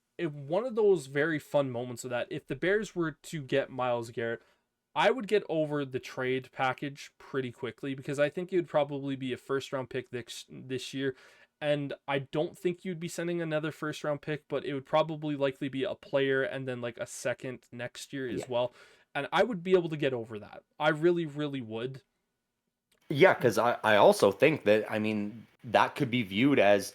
[SPEAKER 4] one of those very fun moments of that. If the Bears were to get Myles Garrett, I would get over the trade package pretty quickly because I think it would probably be a first round pick this year. And I don't think you'd be sending another first round pick, but it would probably likely be a player and then like a second next year as well. And I would be able to get over that. I really, really would.
[SPEAKER 3] Yeah, because I also think that, that could be viewed as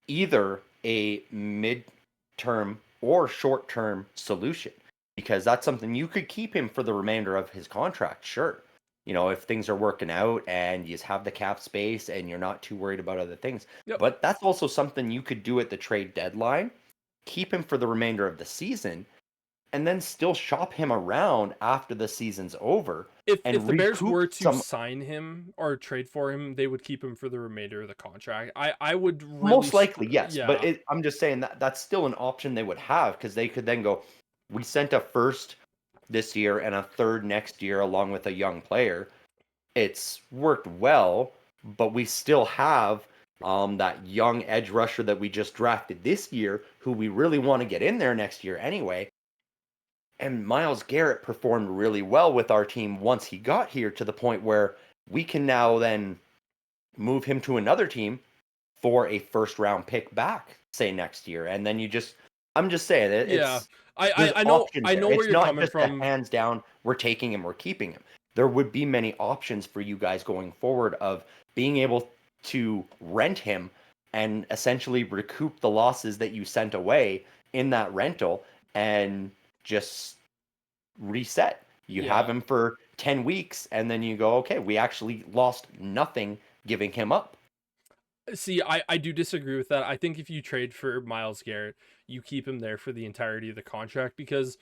[SPEAKER 3] either a mid-term or short-term solution, because that's something you could keep him for the remainder of his contract, sure. If things are working out and you have the cap space and you're not too worried about other things.
[SPEAKER 4] Yep.
[SPEAKER 3] But that's also something you could do at the trade deadline, keep him for the remainder of the season, and then still shop him around after the season's over.
[SPEAKER 4] If
[SPEAKER 3] and
[SPEAKER 4] the Bears
[SPEAKER 3] recoup
[SPEAKER 4] were to
[SPEAKER 3] some.
[SPEAKER 4] sign him or trade for him, they would keep him for the remainder of the contract. I would really
[SPEAKER 3] Most likely, yes.
[SPEAKER 4] yeah.
[SPEAKER 3] But I'm just saying that that's still an option they would have, because they could then go, we sent a first this year and a third next year along with a young player. It's worked well, but we still have that young edge rusher that we just drafted this year, who we really want to get in there next year anyway. And Myles Garrett performed really well with our team once he got here, to the point where we can now then move him to another team for a first round pick back, say next year. And then I'm just saying it.
[SPEAKER 4] Yeah.
[SPEAKER 3] There's
[SPEAKER 4] I know
[SPEAKER 3] options
[SPEAKER 4] I
[SPEAKER 3] there.
[SPEAKER 4] know where
[SPEAKER 3] It's
[SPEAKER 4] you're
[SPEAKER 3] not
[SPEAKER 4] coming
[SPEAKER 3] just
[SPEAKER 4] from.
[SPEAKER 3] a hands down, we're taking him, we're keeping him. There would be many options for you guys going forward of being able to rent him and essentially recoup the losses that you sent away in that rental, and just reset. You have him for 10 weeks, and then you go, okay, we actually lost nothing giving him up.
[SPEAKER 4] See, I do disagree with that. I think if you trade for Myles Garrett, you keep him there for the entirety of the contract, because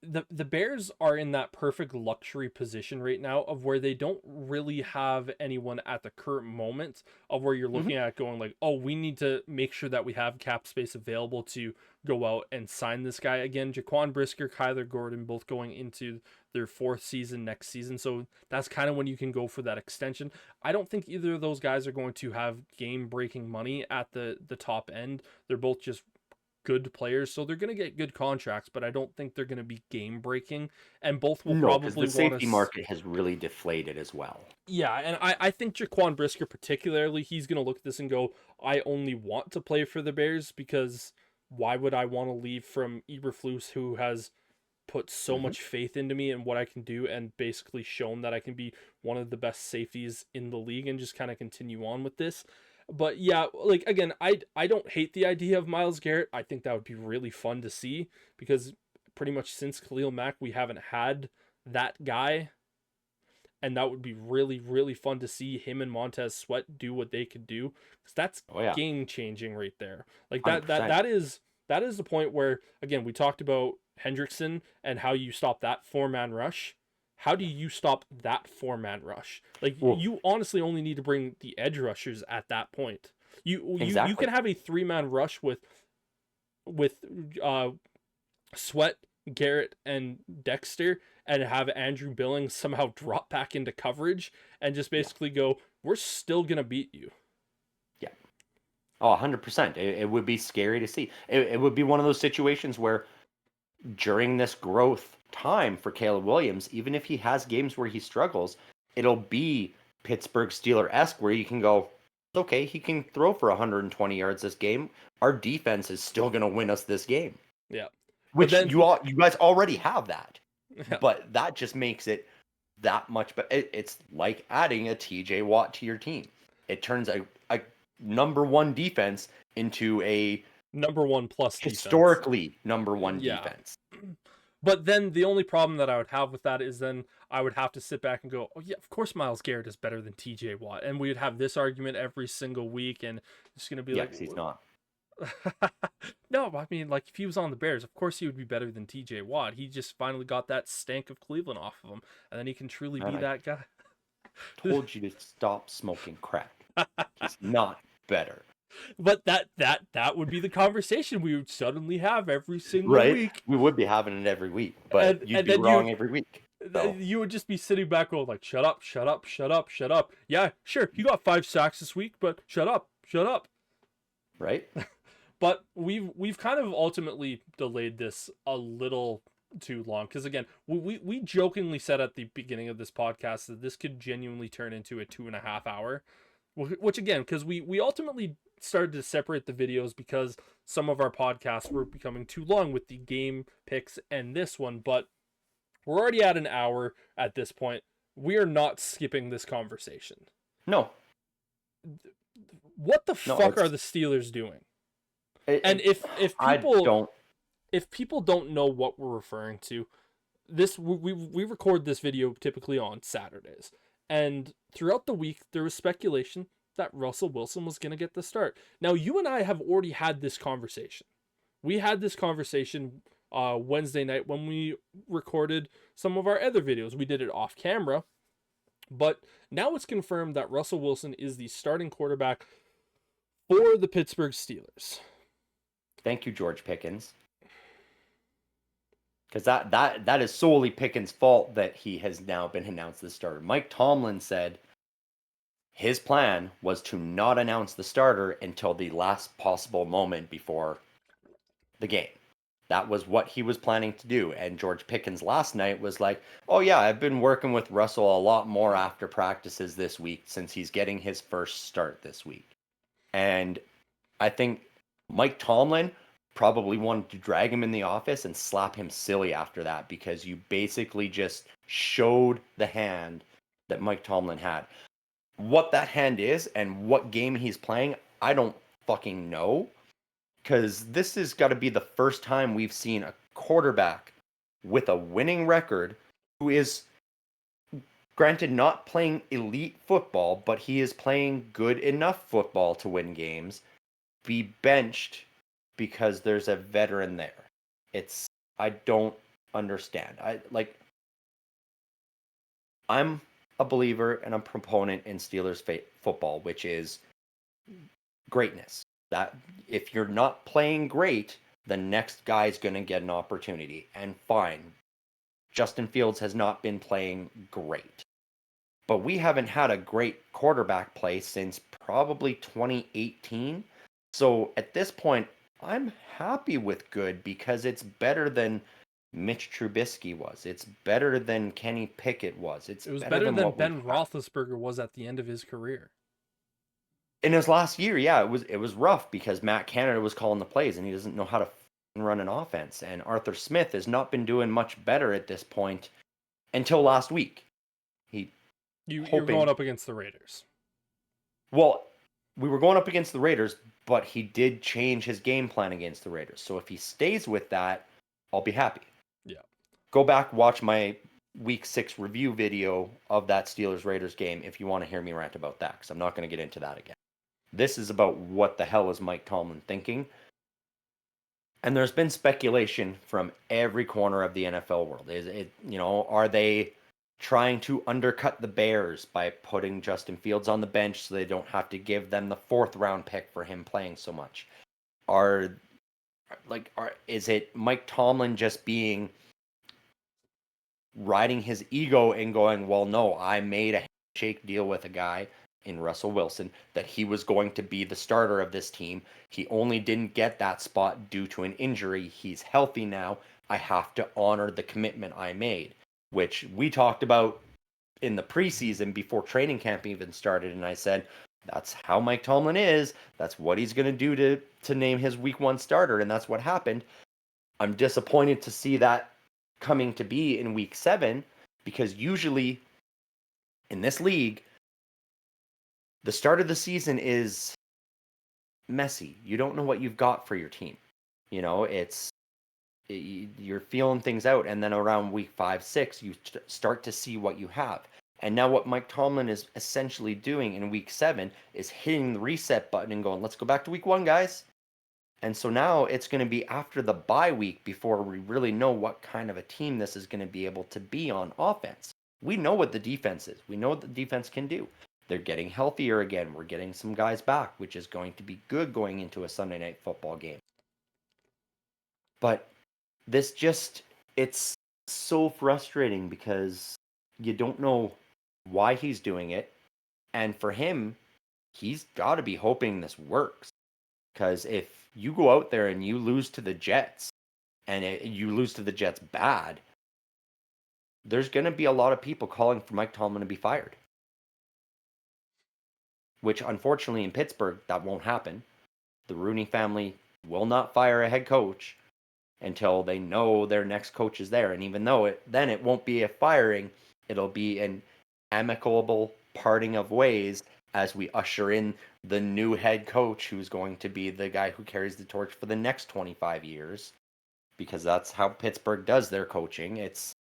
[SPEAKER 4] the Bears are in that perfect luxury position right now of where they don't really have anyone at the current moment of where you're looking at going like, oh, we need to make sure that we have cap space available to go out and sign this guy again. Jaquan Brisker, Kyler Gordon, both going into their fourth season next season. So that's kind of when you can go for that extension. I don't think either of those guys are going to have game breaking money at the top end. They're both just good players, so they're going to get good contracts, but I don't think they're going to be game breaking, and both will
[SPEAKER 3] No, because
[SPEAKER 4] probably
[SPEAKER 3] the
[SPEAKER 4] want
[SPEAKER 3] safety market has really deflated as well.
[SPEAKER 4] Yeah, and I think Jaquan Brisker particularly, he's going to look at this and go, I only want to play for the Bears, because why would I want to leave from Eberflus, who has put so much faith into me and what I can do, and basically shown that I can be one of the best safeties in the league, and just kind of continue on with this. But yeah, like again, I don't hate the idea of Myles Garrett. I think that would be really fun to see, because pretty much since Khalil Mack, we haven't had that guy, and that would be really, really fun to see him and Montez Sweat do what they could do, because that's game changing right there. Like that is the point where, again, we talked about Hendrickson and how you stop that 4-man rush. How do you stop that 4-man rush? Like, you honestly only need to bring the edge rushers at that point. You can have a 3-man rush with Sweat, Garrett, and Dexter, and have Andrew Billings somehow drop back into coverage and just basically go, we're still gonna beat you.
[SPEAKER 3] Yeah. Oh, 100%. It would be scary to see. It would be one of those situations where during this growth time for Caleb Williams, even if he has games where he struggles, it'll be Pittsburgh Steeler-esque, where you can go, okay, he can throw for 120 yards this game. Our defense is still going to win us this game.
[SPEAKER 4] Yeah.
[SPEAKER 3] Which you guys already have that. Yeah. But that just makes it that much better. It's like adding a TJ Watt to your team. It turns a number one defense into a
[SPEAKER 4] number one plus
[SPEAKER 3] historically
[SPEAKER 4] defense.
[SPEAKER 3] Number one defense.
[SPEAKER 4] But then the only problem that I would have with that is then I would have to sit back and go, oh yeah, of course Myles Garrett is better than TJ Watt. And we would have this argument every single week, and it's going to be like,
[SPEAKER 3] he's not.
[SPEAKER 4] No, I mean, like, if he was on the Bears, of course he would be better than TJ Watt. He just finally got that stank of Cleveland off of him, and then he can truly be that guy.
[SPEAKER 3] Told you to stop smoking crack. He's not better.
[SPEAKER 4] But that would be the conversation we would suddenly have every single week.
[SPEAKER 3] We would be having it every week, but you'd be wrong every week. So.
[SPEAKER 4] You would just be sitting back going like, shut up, shut up, shut up, shut up. Yeah, sure, you got 5 sacks this week, but shut up, shut up.
[SPEAKER 3] Right?
[SPEAKER 4] But we've kind of ultimately delayed this a little too long, because again, we jokingly said at the beginning of this podcast that this could genuinely turn into a 2.5 hour, which again, because we ultimately started to separate the videos because some of our podcasts were becoming too long with the game picks and this one, but we're already at an hour at this point. We are not skipping this conversation.
[SPEAKER 3] No.
[SPEAKER 4] What the fuck are the Steelers doing? And if
[SPEAKER 3] I
[SPEAKER 4] people
[SPEAKER 3] don't.
[SPEAKER 4] if people don't know what we're referring to, this we record this video typically on Saturdays, and throughout the week there was speculation that Russell Wilson was going to get the start. Now you and I have already had this conversation. We had this conversation Wednesday night when we recorded some of our other videos. We did it off camera, but now it's confirmed that Russell Wilson is the starting quarterback for the Pittsburgh Steelers.
[SPEAKER 3] Thank you, George Pickens. Because that is solely Pickens' fault that he has now been announced the starter. Mike Tomlin said his plan was to not announce the starter until the last possible moment before the game. That was what he was planning to do. And George Pickens last night was like, oh yeah, I've been working with Russell a lot more after practices this week since he's getting his first start this week. And I think Mike Tomlin probably wanted to drag him in the office and slap him silly after that, because you basically just showed the hand that Mike Tomlin had. What that hand is and what game he's playing, I don't fucking know. Because this has got to be the first time we've seen a quarterback with a winning record who is, granted, not playing elite football, but he is playing good enough football to win games, be benched because there's a veteran there. I don't understand. I'm a believer and a proponent in Steelers football, which is greatness. That if you're not playing great, the next guy's going to get an opportunity. And fine, Justin Fields has not been playing great. But we haven't had a great quarterback play since probably 2018. So at this point, I'm happy with good, because it's better than Mitch Trubisky was. It's better than Kenny Pickett was. It
[SPEAKER 4] was better than Ben Roethlisberger was at the end of his career.
[SPEAKER 3] In his last year, yeah, it was rough because Matt Canada was calling the plays and he doesn't know how to run an offense. And Arthur Smith has not been doing much better at this point until last week.
[SPEAKER 4] You're going up against the Raiders.
[SPEAKER 3] Well, we were going up against the Raiders, but he did change his game plan against the Raiders. So if he stays with that, I'll be happy.
[SPEAKER 4] Yeah.
[SPEAKER 3] Go back, watch my Week 6 review video of that Steelers-Raiders game if you want to hear me rant about that, because I'm not going to get into that again. This is about what the hell is Mike Tomlin thinking. And there's been speculation from every corner of the NFL world. Are they trying to undercut the Bears by putting Justin Fields on the bench so they don't have to give them the 4th round pick for him playing so much? Is it Mike Tomlin just riding his ego and going, well, no, I made a handshake deal with a guy in Russell Wilson that he was going to be the starter of this team. He only didn't get that spot due to an injury. He's healthy now. I have to honor the commitment I made, which we talked about in the preseason before training camp even started. And I said, that's how Mike Tomlin is. That's what he's going to do to name his week 1 starter. And that's what happened. I'm disappointed to see that coming to be in week 7, because usually in this league, the start of the season is messy. You don't know what you've got for your team. You're feeling things out, and then around week 5, 6, you start to see what you have. And now what Mike Tomlin is essentially doing in week 7 is hitting the reset button and going, let's go back to week 1, guys. And so now it's going to be after the bye week before we really know what kind of a team this is going to be able to be on offense. We know what the defense is. We know what the defense can do. They're getting healthier again. We're getting some guys back, which is going to be good going into a Sunday night football game. But it's so frustrating because you don't know why he's doing it. And for him, he's got to be hoping this works. Because if you go out there and you lose to the Jets, and you lose to the Jets bad, there's going to be a lot of people calling for Mike Tomlin to be fired. Which, unfortunately, in Pittsburgh, that won't happen. The Rooney family will not fire a head coach until they know their next coach is there. And even though then it won't be a firing, it'll be an amicable parting of ways, as we usher in the new head coach who's going to be the guy who carries the torch for the next 25 years, because that's how Pittsburgh does their coaching. It's,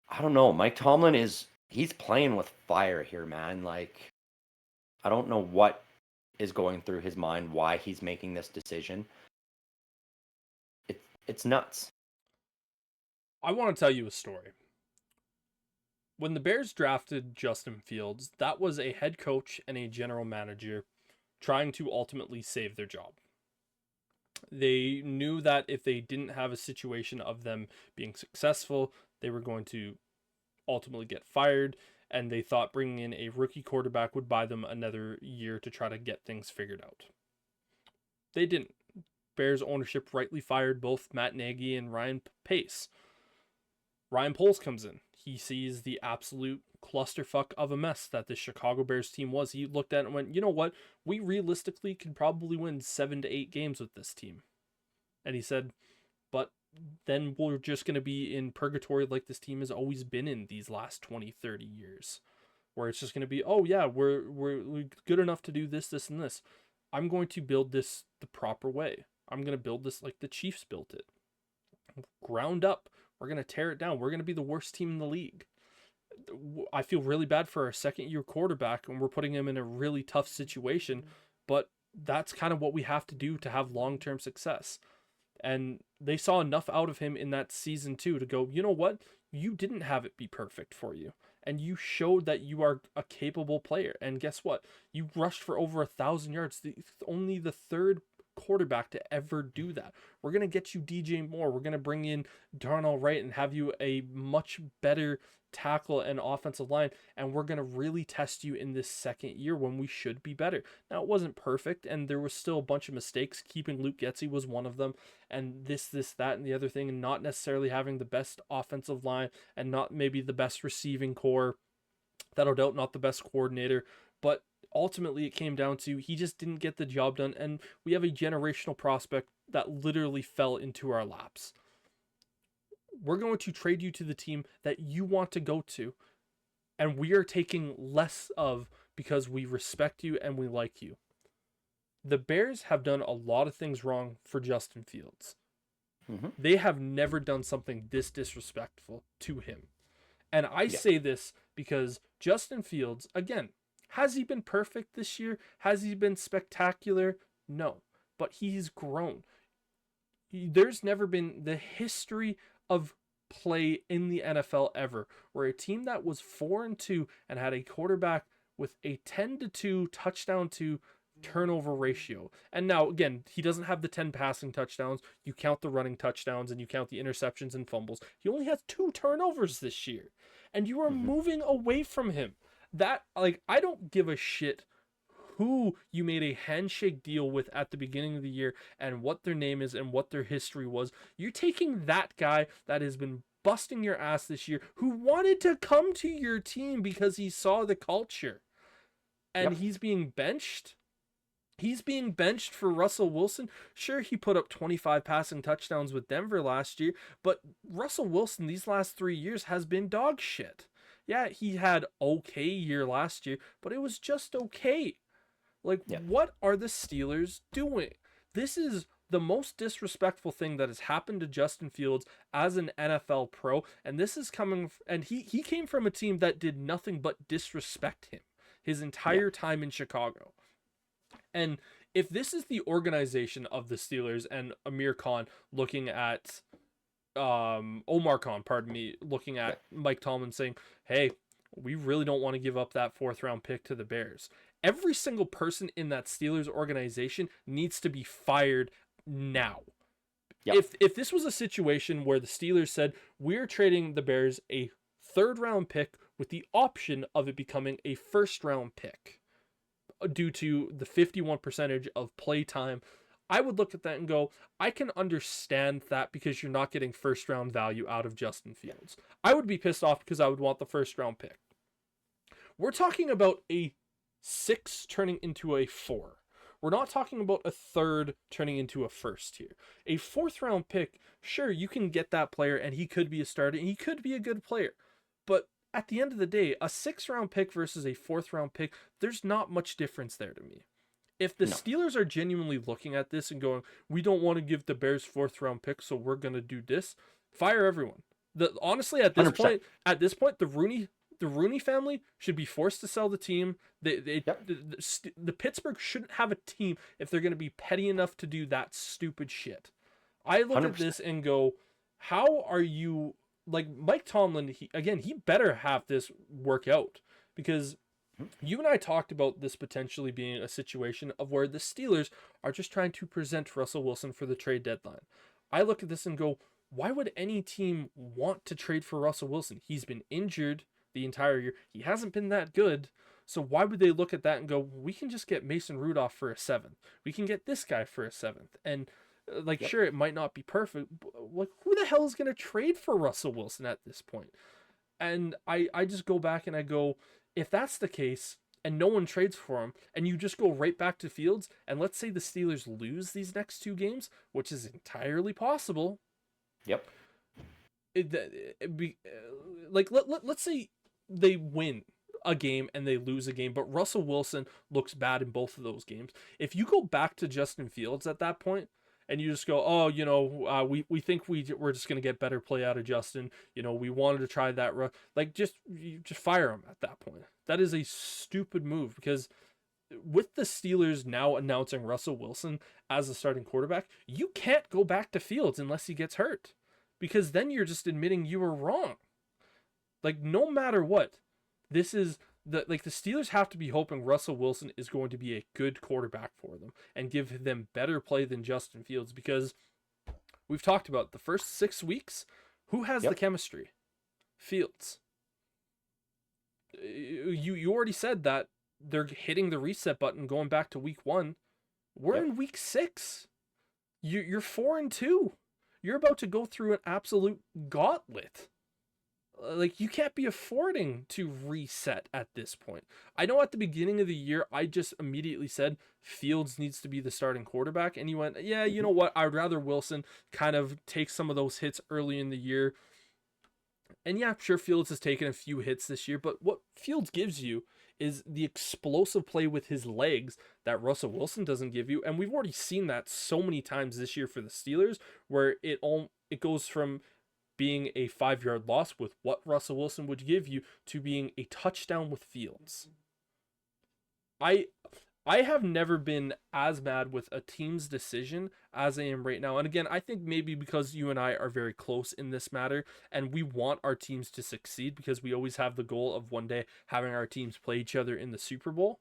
[SPEAKER 3] I don't know, Mike Tomlin he's playing with fire here, man. Like, I don't know what is going through his mind, why he's making this decision. It's nuts.
[SPEAKER 4] I want to tell you a story. When the Bears drafted Justin Fields, that was a head coach and a general manager trying to ultimately save their job. They knew that if they didn't have a situation of them being successful, they were going to ultimately get fired, and they thought bringing in a rookie quarterback would buy them another year to try to get things figured out. They didn't. Bears ownership rightly fired both Matt Nagy and Ryan Pace. Ryan Poles comes in. He sees the absolute clusterfuck of a mess that the Chicago Bears team was. He looked at it and went, you know what? We realistically could probably win 7 to 8 games with this team. And he said, but then we're just going to be in purgatory like this team has always been in these last 20, 30 years. Where it's just going to be, oh yeah, we're good enough to do this, this, and this. I'm going to build this the proper way. I'm going to build this like the Chiefs built it. Ground up. We're going to tear it down. We're going to be the worst team in the league. I feel really bad for our second-year quarterback, and we're putting him in a really tough situation, but that's kind of what we have to do to have long-term success. And they saw enough out of him in that season 2 to go, you know what? You didn't have it be perfect for you. And you showed that you are a capable player. And guess what? You rushed for over 1,000 yards. Only the third quarterback to ever do that. We're going to get you DJ Moore. We're going to bring in Darnell Wright and have you a much better tackle and offensive line, and we're going to really test you in this second year when we should be better. Now, it wasn't perfect, and there was still a bunch of mistakes. Keeping Luke Getsy was one of them, and this, that, and the other thing, and not necessarily having the best offensive line and not maybe the best receiving core. Without doubt, not the best coordinator, but ultimately it came down to he just didn't get the job done, and we have a generational prospect that literally fell into our laps. We're going to trade you to the team that you want to go to, and we are taking less of because we respect you and we like you. The Bears have done a lot of things wrong for Justin Fields.
[SPEAKER 3] Mm-hmm.
[SPEAKER 4] They have never done something this disrespectful to him. And I say this because Justin Fields, again, has he been perfect this year? Has he been spectacular? No. But he's grown. There's never been the history of play in the NFL ever where a team that was 4-2 and had a quarterback with a 10-2 touchdown to turnover ratio. And now, again, he doesn't have the 10 passing touchdowns. You count the running touchdowns and you count the interceptions and fumbles. He only has 2 turnovers this year. And you are moving away from him. That, like, I don't give a shit who you made a handshake deal with at the beginning of the year and what their name is and what their history was. You're taking that guy that has been busting your ass this year, who wanted to come to your team because he saw the culture, and he's being benched. He's being benched for Russell Wilson. Sure, he put up 25 passing touchdowns with Denver last year, but Russell Wilson these last 3 years has been dog shit. Yeah, he had okay year last year, but it was just okay. Like, what are the Steelers doing? This is the most disrespectful thing that has happened to Justin Fields as an NFL pro, and this is coming, and he came from a team that did nothing but disrespect him his entire time in Chicago. And if this is the organization of the Steelers and Amir Khan looking at Omar Khan, looking at Mike Tomlin saying, hey, we really don't want to give up that 4th round pick to the Bears. Every single person in that Steelers organization needs to be fired now. Yep. If this was a situation where the Steelers said, we're trading the Bears a 3rd round pick with the option of it becoming a 1st round pick due to the 51% of play time, I would look at that and go, I can understand that because you're not getting 1st round value out of Justin Fields. I would be pissed off because I would want the 1st round pick. We're talking about a 6 turning into a 4. We're not talking about a 3rd turning into a 1st here. A 4th round pick, sure, you can get that player and he could be a starter and he could be a good player. But at the end of the day, a 6th-round pick versus a 4th-round pick, there's not much difference there to me. If the
[SPEAKER 3] No.
[SPEAKER 4] Steelers are genuinely looking at this and going, we don't want to give the Bears 4th-round pick, so we're going to do this, fire everyone. Honestly, at this
[SPEAKER 3] 100%.
[SPEAKER 4] point, the Rooney family should be forced to sell the team.
[SPEAKER 3] Yep.
[SPEAKER 4] The Pittsburgh shouldn't have a team if they're going to be petty enough to do that stupid shit. I look at
[SPEAKER 3] 100%.
[SPEAKER 4] this and go, how are you, like, Mike Tomlin, he better have this work out, because you and I talked about this potentially being a situation of where the Steelers are just trying to present Russell Wilson for the trade deadline. I look at this and go, why would any team want to trade for Russell Wilson? He's been injured the entire year. He hasn't been that good. So why would they look at that and go, we can just get Mason Rudolph for a 7th. We can get this guy for a 7th. And sure, it might not be perfect, but like, who the hell is going to trade for Russell Wilson at this point? And I just go back and I go, if that's the case and no one trades for him and you just go right back to Fields, and let's say the Steelers lose these next 2 games, which is entirely possible.
[SPEAKER 3] Yep.
[SPEAKER 4] Let's say they win a game and they lose a game, but Russell Wilson looks bad in both of those games. If you go back to Justin Fields at that point and you just go, oh, we think we're just going to get better play out of Justin. We wanted to try that. Just fire him at that point. That is a stupid move, because with the Steelers now announcing Russell Wilson as the starting quarterback, you can't go back to Fields unless he gets hurt, because then you're just admitting you were wrong. Like, no matter what, this is the Steelers have to be hoping Russell Wilson is going to be a good quarterback for them and give them better play than Justin Fields, because we've talked about the first 6 weeks, who has the chemistry? Fields. You already said that they're hitting the reset button going back to week 1. We're in week 6. You're 4-2. You're about to go through an absolute gauntlet. Like, you can't be affording to reset at this point. I know at the beginning of the year, I just immediately said Fields needs to be the starting quarterback. And you went, yeah, you know what? I'd rather Wilson kind of take some of those hits early in the year. And yeah, sure, Fields has taken a few hits this year, but what Fields gives you is the explosive play with his legs that Russell Wilson doesn't give you. And we've already seen that so many times this year for the Steelers, where it goes from being a 5-yard loss with what Russell Wilson would give you to being a touchdown with Fields. I have never been as mad with a team's decision as I am right now. And again, I think maybe because you and I are very close in this matter and we want our teams to succeed, because we always have the goal of one day having our teams play each other in the Super Bowl.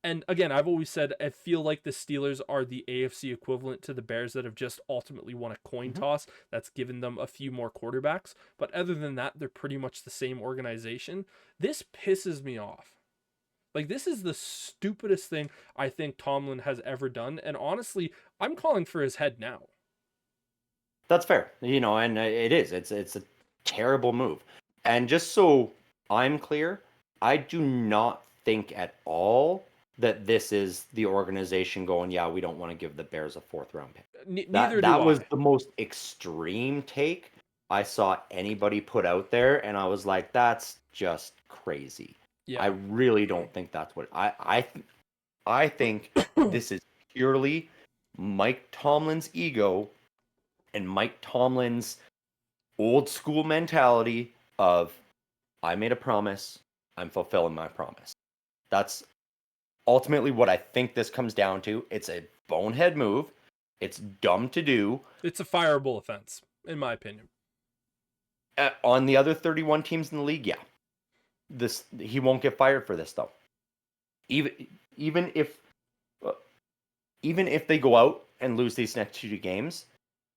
[SPEAKER 4] And again, I've always said I feel like the Steelers are the AFC equivalent to the Bears that have just ultimately won a coin toss that's given them a few more quarterbacks. But other than that, they're pretty much the same organization. This pisses me off. Like, this is the stupidest thing I think Tomlin has ever done. And honestly, I'm calling for his head now.
[SPEAKER 3] That's fair. And it is. It's a terrible move. And just so I'm clear, I do not think at all that this is the organization going, yeah, we don't want to give the Bears a 4th-round pick. That was the most extreme take I saw anybody put out there, and I was like, that's just crazy. Yeah. I really don't think that's what I think this is purely Mike Tomlin's ego and Mike Tomlin's old school mentality of, I made a promise, I'm fulfilling my promise. That's ultimately what I think this comes down to. It's a bonehead move. It's dumb to do.
[SPEAKER 4] It's a fireable offense, in my opinion.
[SPEAKER 3] On the other 31 teams in the league, yeah. He won't get fired for this, though. Even if they go out and lose these next 2 games,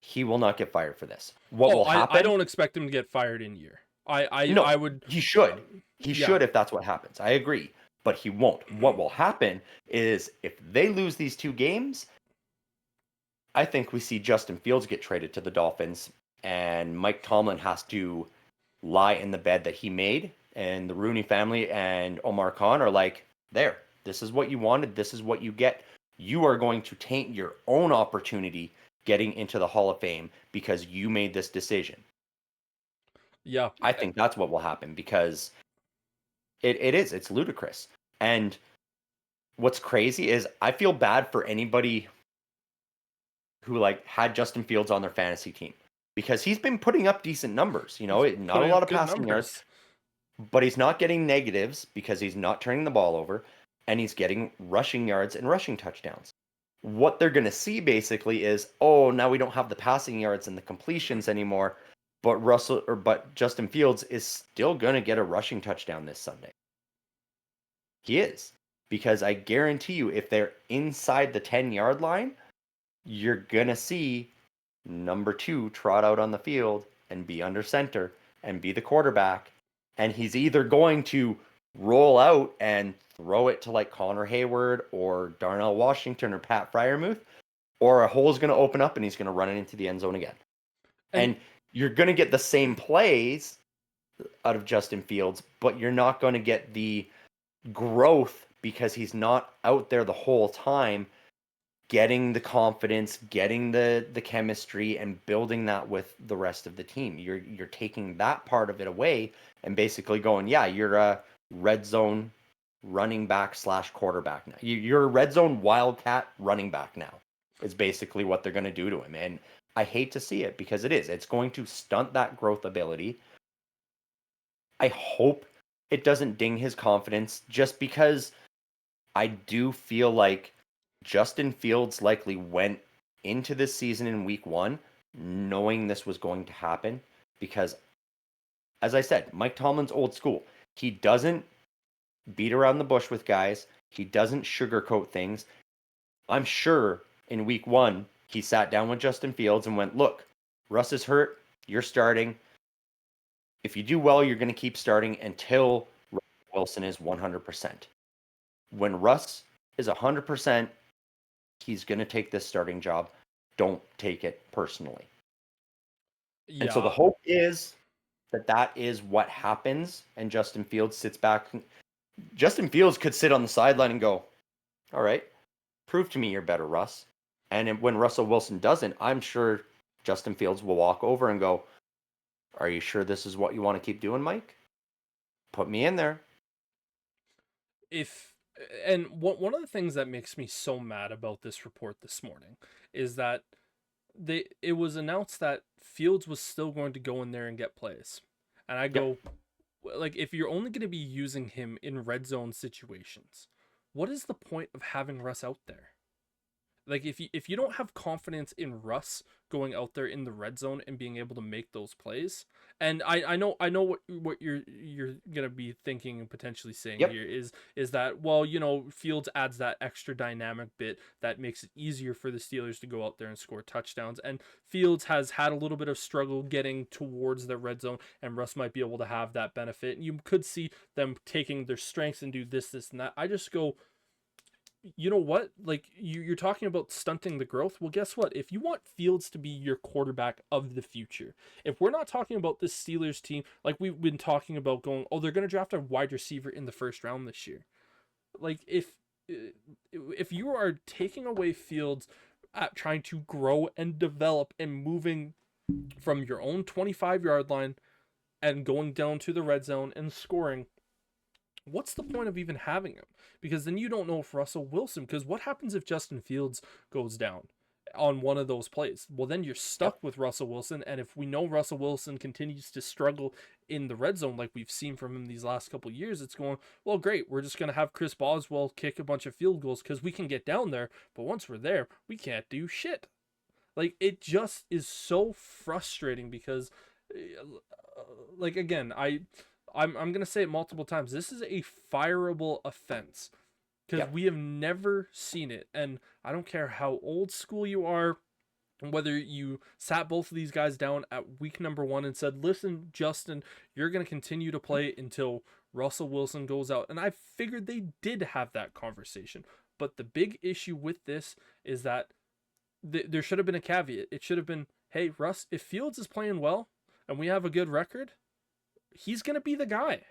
[SPEAKER 3] he will not get fired for this. What will happen?
[SPEAKER 4] I don't expect him to get fired in year. I would.
[SPEAKER 3] He should. He should if that's what happens. I agree. But he won't. What will happen is if they lose these 2 games, I think we see Justin Fields get traded to the Dolphins, and Mike Tomlin has to lie in the bed that he made, and the Rooney family and Omar Khan are like, there, this is what you wanted, this is what you get. You are going to taint your own opportunity getting into the Hall of Fame because you made this decision.
[SPEAKER 4] Yeah.
[SPEAKER 3] I think that's what will happen because it's ludicrous. And what's crazy is I feel bad for anybody who like had Justin Fields on their fantasy team because he's been putting up decent numbers,
[SPEAKER 4] He's
[SPEAKER 3] not a
[SPEAKER 4] putting
[SPEAKER 3] lot
[SPEAKER 4] up
[SPEAKER 3] of
[SPEAKER 4] good
[SPEAKER 3] passing yards,
[SPEAKER 4] numbers.
[SPEAKER 3] but he's not getting negatives because he's not turning the ball over and he's getting rushing yards and rushing touchdowns. What they're going to see basically is, oh, now we don't have the passing yards and the completions anymore, but Justin Fields is still going to get a rushing touchdown this Sunday. He is, because I guarantee you if they're inside the 10-yard line, you're going to see number 2 trot out on the field and be under center and be the quarterback. And he's either going to roll out and throw it to like Connor Hayward or Darnell Washington or Pat Fryermuth, or a hole is going to open up and he's going to run it into the end zone again. And you're going to get the same plays out of Justin Fields, but you're not going to get the growth because he's not out there the whole time getting the confidence, getting the chemistry, and building that with the rest of the team. You're taking that part of it away and basically going, yeah, you're a red zone running back / quarterback now. You're a red zone wildcat running back now. Is basically what they're going to do to him, and I hate to see it because it's going to stunt that growth ability. I hope it doesn't ding his confidence just because I do feel like Justin Fields likely went into this season in week 1 knowing this was going to happen because, as I said, Mike Tomlin's old school. He doesn't beat around the bush with guys. He doesn't sugarcoat things. I'm sure in week 1, he sat down with Justin Fields and went, look, Russ is hurt. You're starting. If you do well, you're going to keep starting until Wilson is 100%. When Russ is 100%, he's going to take this starting job. Don't take it personally.
[SPEAKER 4] Yeah.
[SPEAKER 3] And so the hope is that is what happens, and Justin Fields sits back. Justin Fields could sit on the sideline and go, all right, prove to me you're better, Russ. And when Russell Wilson doesn't, I'm sure Justin Fields will walk over and go, are you sure this is what you want to keep doing, Mike? Put me in there.
[SPEAKER 4] One of the things that makes me so mad about this report this morning is that it was announced that Fields was still going to go in there and get plays. And I go, like, if you're only going to be using him in red zone situations, what is the point of having Russ out there? Like, if you don't have confidence in Russ going out there in the red zone and being able to make those plays, and I know what you're gonna be thinking and potentially saying here is that, well, Fields adds that extra dynamic bit that makes it easier for the Steelers to go out there and score touchdowns, and Fields has had a little bit of struggle getting towards the red zone, and Russ might be able to have that benefit. And you could see them taking their strengths and do this and that. I just go, you know what? Like, you're talking about stunting the growth. Well, guess what? If you want Fields to be your quarterback of the future, if we're not talking about this Steelers team, like we've been talking about going, oh, they're going to draft a wide receiver in the first round this year. Like, if you are taking away Fields at trying to grow and develop and moving from your own 25-yard line and going down to the red zone and scoring, what's the point of even having him? Because then you don't know if Russell Wilson, because what happens if Justin Fields goes down on one of those plays? Well, then you're stuck with Russell Wilson. And if we know Russell Wilson continues to struggle in the red zone like we've seen from him these last couple of years, it's going, well, great, we're just going to have Chris Boswell kick a bunch of field goals because we can get down there. But once we're there, we can't do shit. Like, it just is so frustrating because, like, again, I'm going to say it multiple times. This is a fireable offense because we have never seen it. And I don't care how old school you are, whether you sat both of these guys down at week number 1 and said, listen, Justin, you're going to continue to play until Russell Wilson goes out. And I figured they did have that conversation. But the big issue with this is that there should have been a caveat. It should have been, hey, Russ, if Fields is playing well and we have a good record, he's going to be the guy.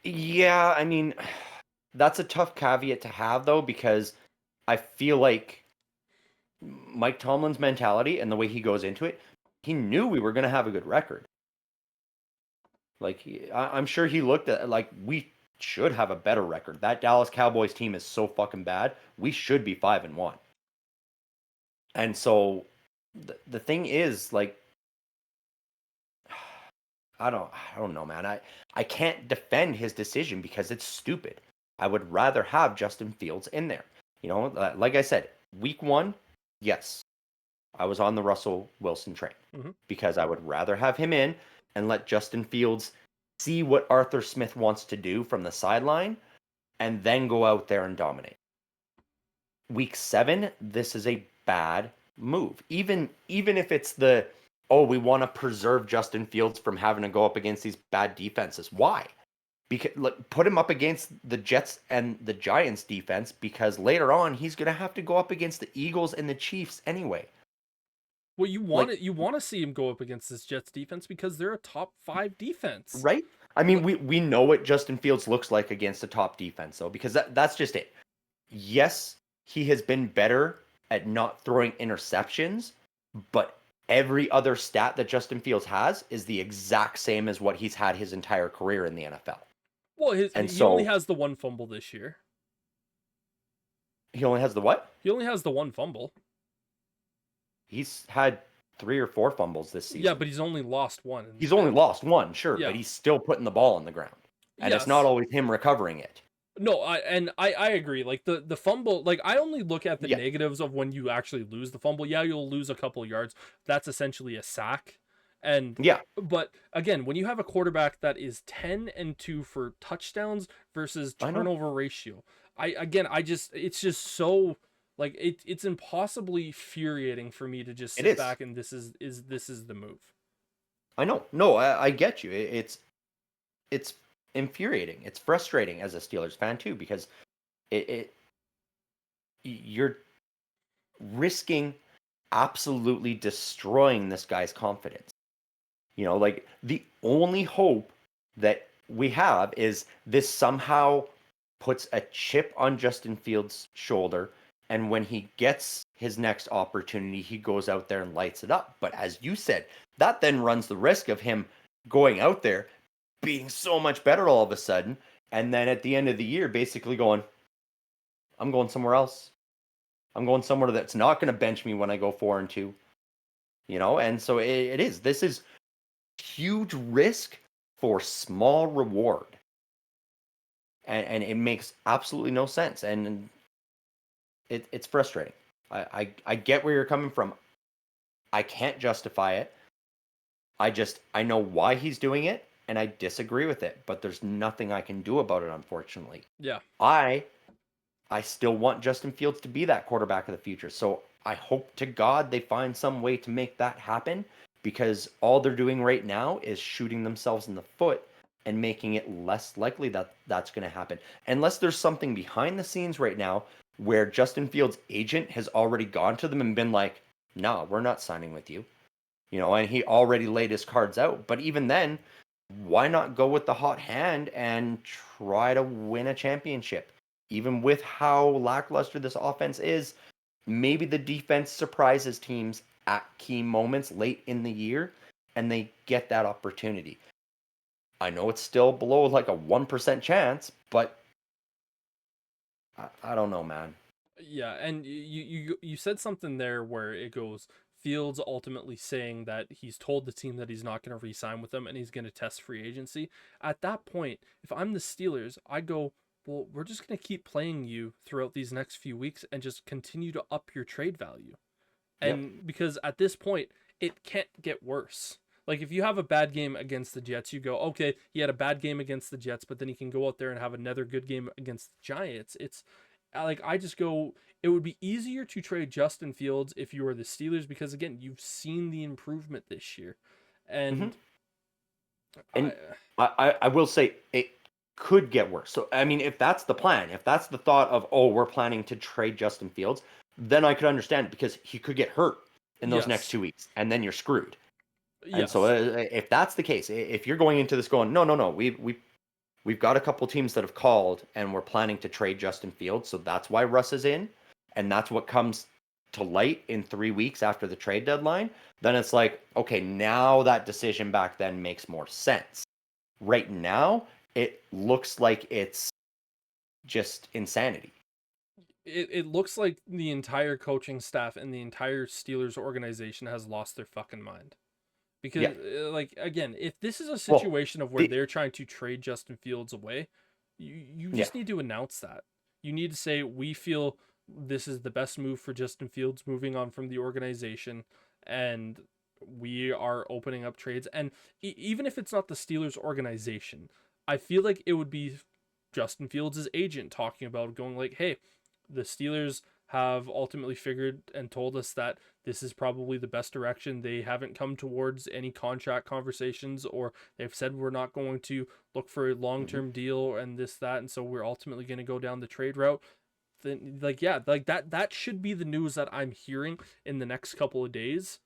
[SPEAKER 3] Yeah, I mean, that's a tough caveat to have, though, because I feel like Mike Tomlin's mentality and the way he goes into it, he knew we were going to have a good record. Like I'm sure he looked at like we should have a better record. That Dallas Cowboys team is so fucking bad. We should be 5-1. And so the thing is like I don't know, man. I can't defend his decision because it's stupid. I would rather have Justin Fields in there. You know, like I said, week 1, yes, I was on the Russell Wilson train because I would rather have him in and let Justin Fields see what Arthur Smith wants to do from the sideline and then go out there and dominate. Week 7, this is a bad move. Even if it's the, oh, we want to preserve Justin Fields from having to go up against these bad defenses. Why? Because put him up against the Jets and the Giants defense because later on he's going to have to go up against the Eagles and the Chiefs anyway.
[SPEAKER 4] Well, you want to see him go up against this Jets defense because they're a top 5 defense.
[SPEAKER 3] Right? I mean, we know what Justin Fields looks like against a top defense though because that's just it. Yes, he has been better at not throwing interceptions, but every other stat that Justin Fields has is the exact same as what he's had his entire career in the NFL.
[SPEAKER 4] Well, he only has the 1 fumble this year.
[SPEAKER 3] He only has the what?
[SPEAKER 4] He only has the 1 fumble.
[SPEAKER 3] He's had 3 or 4 fumbles this season.
[SPEAKER 4] Yeah, but he's only lost 1.
[SPEAKER 3] He's only lost 1, sure,
[SPEAKER 4] yeah.
[SPEAKER 3] But he's still putting the ball on the ground. And
[SPEAKER 4] yes.
[SPEAKER 3] It's not always him recovering it.
[SPEAKER 4] No, I agree. Like the fumble, like I only look at the negatives of when you actually lose the fumble. Yeah, you'll lose a couple of yards. That's essentially a sack. And but again, when you have a quarterback that is 10-2 for touchdowns versus turnover ratio, it's just so like it's impossibly infuriating for me to just sit back and this is the move.
[SPEAKER 3] I know. No, I get you. It's infuriating. It's frustrating as a Steelers fan too because you're risking absolutely destroying this guy's confidence. You know, like the only hope that we have is this somehow puts a chip on Justin Fields' shoulder, and when he gets his next opportunity, he goes out there and lights it up. But as you said, that then runs the risk of him going out there being so much better all of a sudden, and then at the end of the year basically going, I'm going somewhere else. I'm going somewhere that's not going to bench me when I go 4-2. You know, and so this is huge risk for small reward. And it makes absolutely no sense. And it's frustrating. I get where you're coming from. I can't justify it. I know why he's doing it. And I disagree with it, but there's nothing I can do about it, unfortunately.
[SPEAKER 4] Yeah.
[SPEAKER 3] I still want Justin Fields to be that quarterback of the future. So I hope to God they find some way to make that happen because all they're doing right now is shooting themselves in the foot and making it less likely that that's going to happen. Unless there's something behind the scenes right now where Justin Fields' agent has already gone to them and been like, no, we're not signing with you. You know, and he already laid his cards out. But even then, why not go with the hot hand and try to win a championship? Even with how lackluster this offense is, maybe the defense surprises teams at key moments late in the year and they get that opportunity. I know it's still below like a 1% chance, but I don't know, man.
[SPEAKER 4] Yeah, and you said something there where it goes, Fields ultimately saying that he's told the team that he's not going to re-sign with them and he's going to test free agency. At that point, if I'm the Steelers, I go, well, we're just going to keep playing you throughout these next few weeks and just continue to up your trade value. And because at this point, it can't get worse. Like if you have a bad game against the Jets, you go, okay, he had a bad game against the Jets, but then he can go out there and have another good game against the Giants. It's like, I just go, it would be easier to trade Justin Fields if you were the Steelers because, again, you've seen the improvement this year. And,
[SPEAKER 3] I will say it could get worse. So, I mean, if that's the plan, if that's the thought of, oh, we're planning to trade Justin Fields, then I could understand because he could get hurt in those next 2 weeks and then you're screwed. And so if that's the case, if you're going into this going, no, we've got a couple teams that have called and we're planning to trade Justin Fields, so that's why Russ is in, and that's what comes to light in 3 weeks after the trade deadline, then it's like, okay, now that decision back then makes more sense. Right now, it looks like it's just insanity.
[SPEAKER 4] It looks like the entire coaching staff and the entire Steelers organization has lost their fucking mind.
[SPEAKER 3] Yeah.
[SPEAKER 4] Because, like, again, if this is a
[SPEAKER 3] Well,
[SPEAKER 4] situation of where they're trying to trade Justin Fields away, you
[SPEAKER 3] Yeah.
[SPEAKER 4] just need to announce that. You need to say, we feel this is the best move for Justin Fields moving on from the organization, and we are opening up trades. And even if it's not the Steelers organization, I feel like it would be Justin Fields' agent talking about going like, hey, the Steelers have ultimately figured and told us that this is probably the best direction. They haven't come towards any contract conversations, or they've said we're not going to look for a long-term deal and this, that, and so we're ultimately going to go down the trade route. Then, like, yeah, like that should be the news that I'm hearing in the next couple of days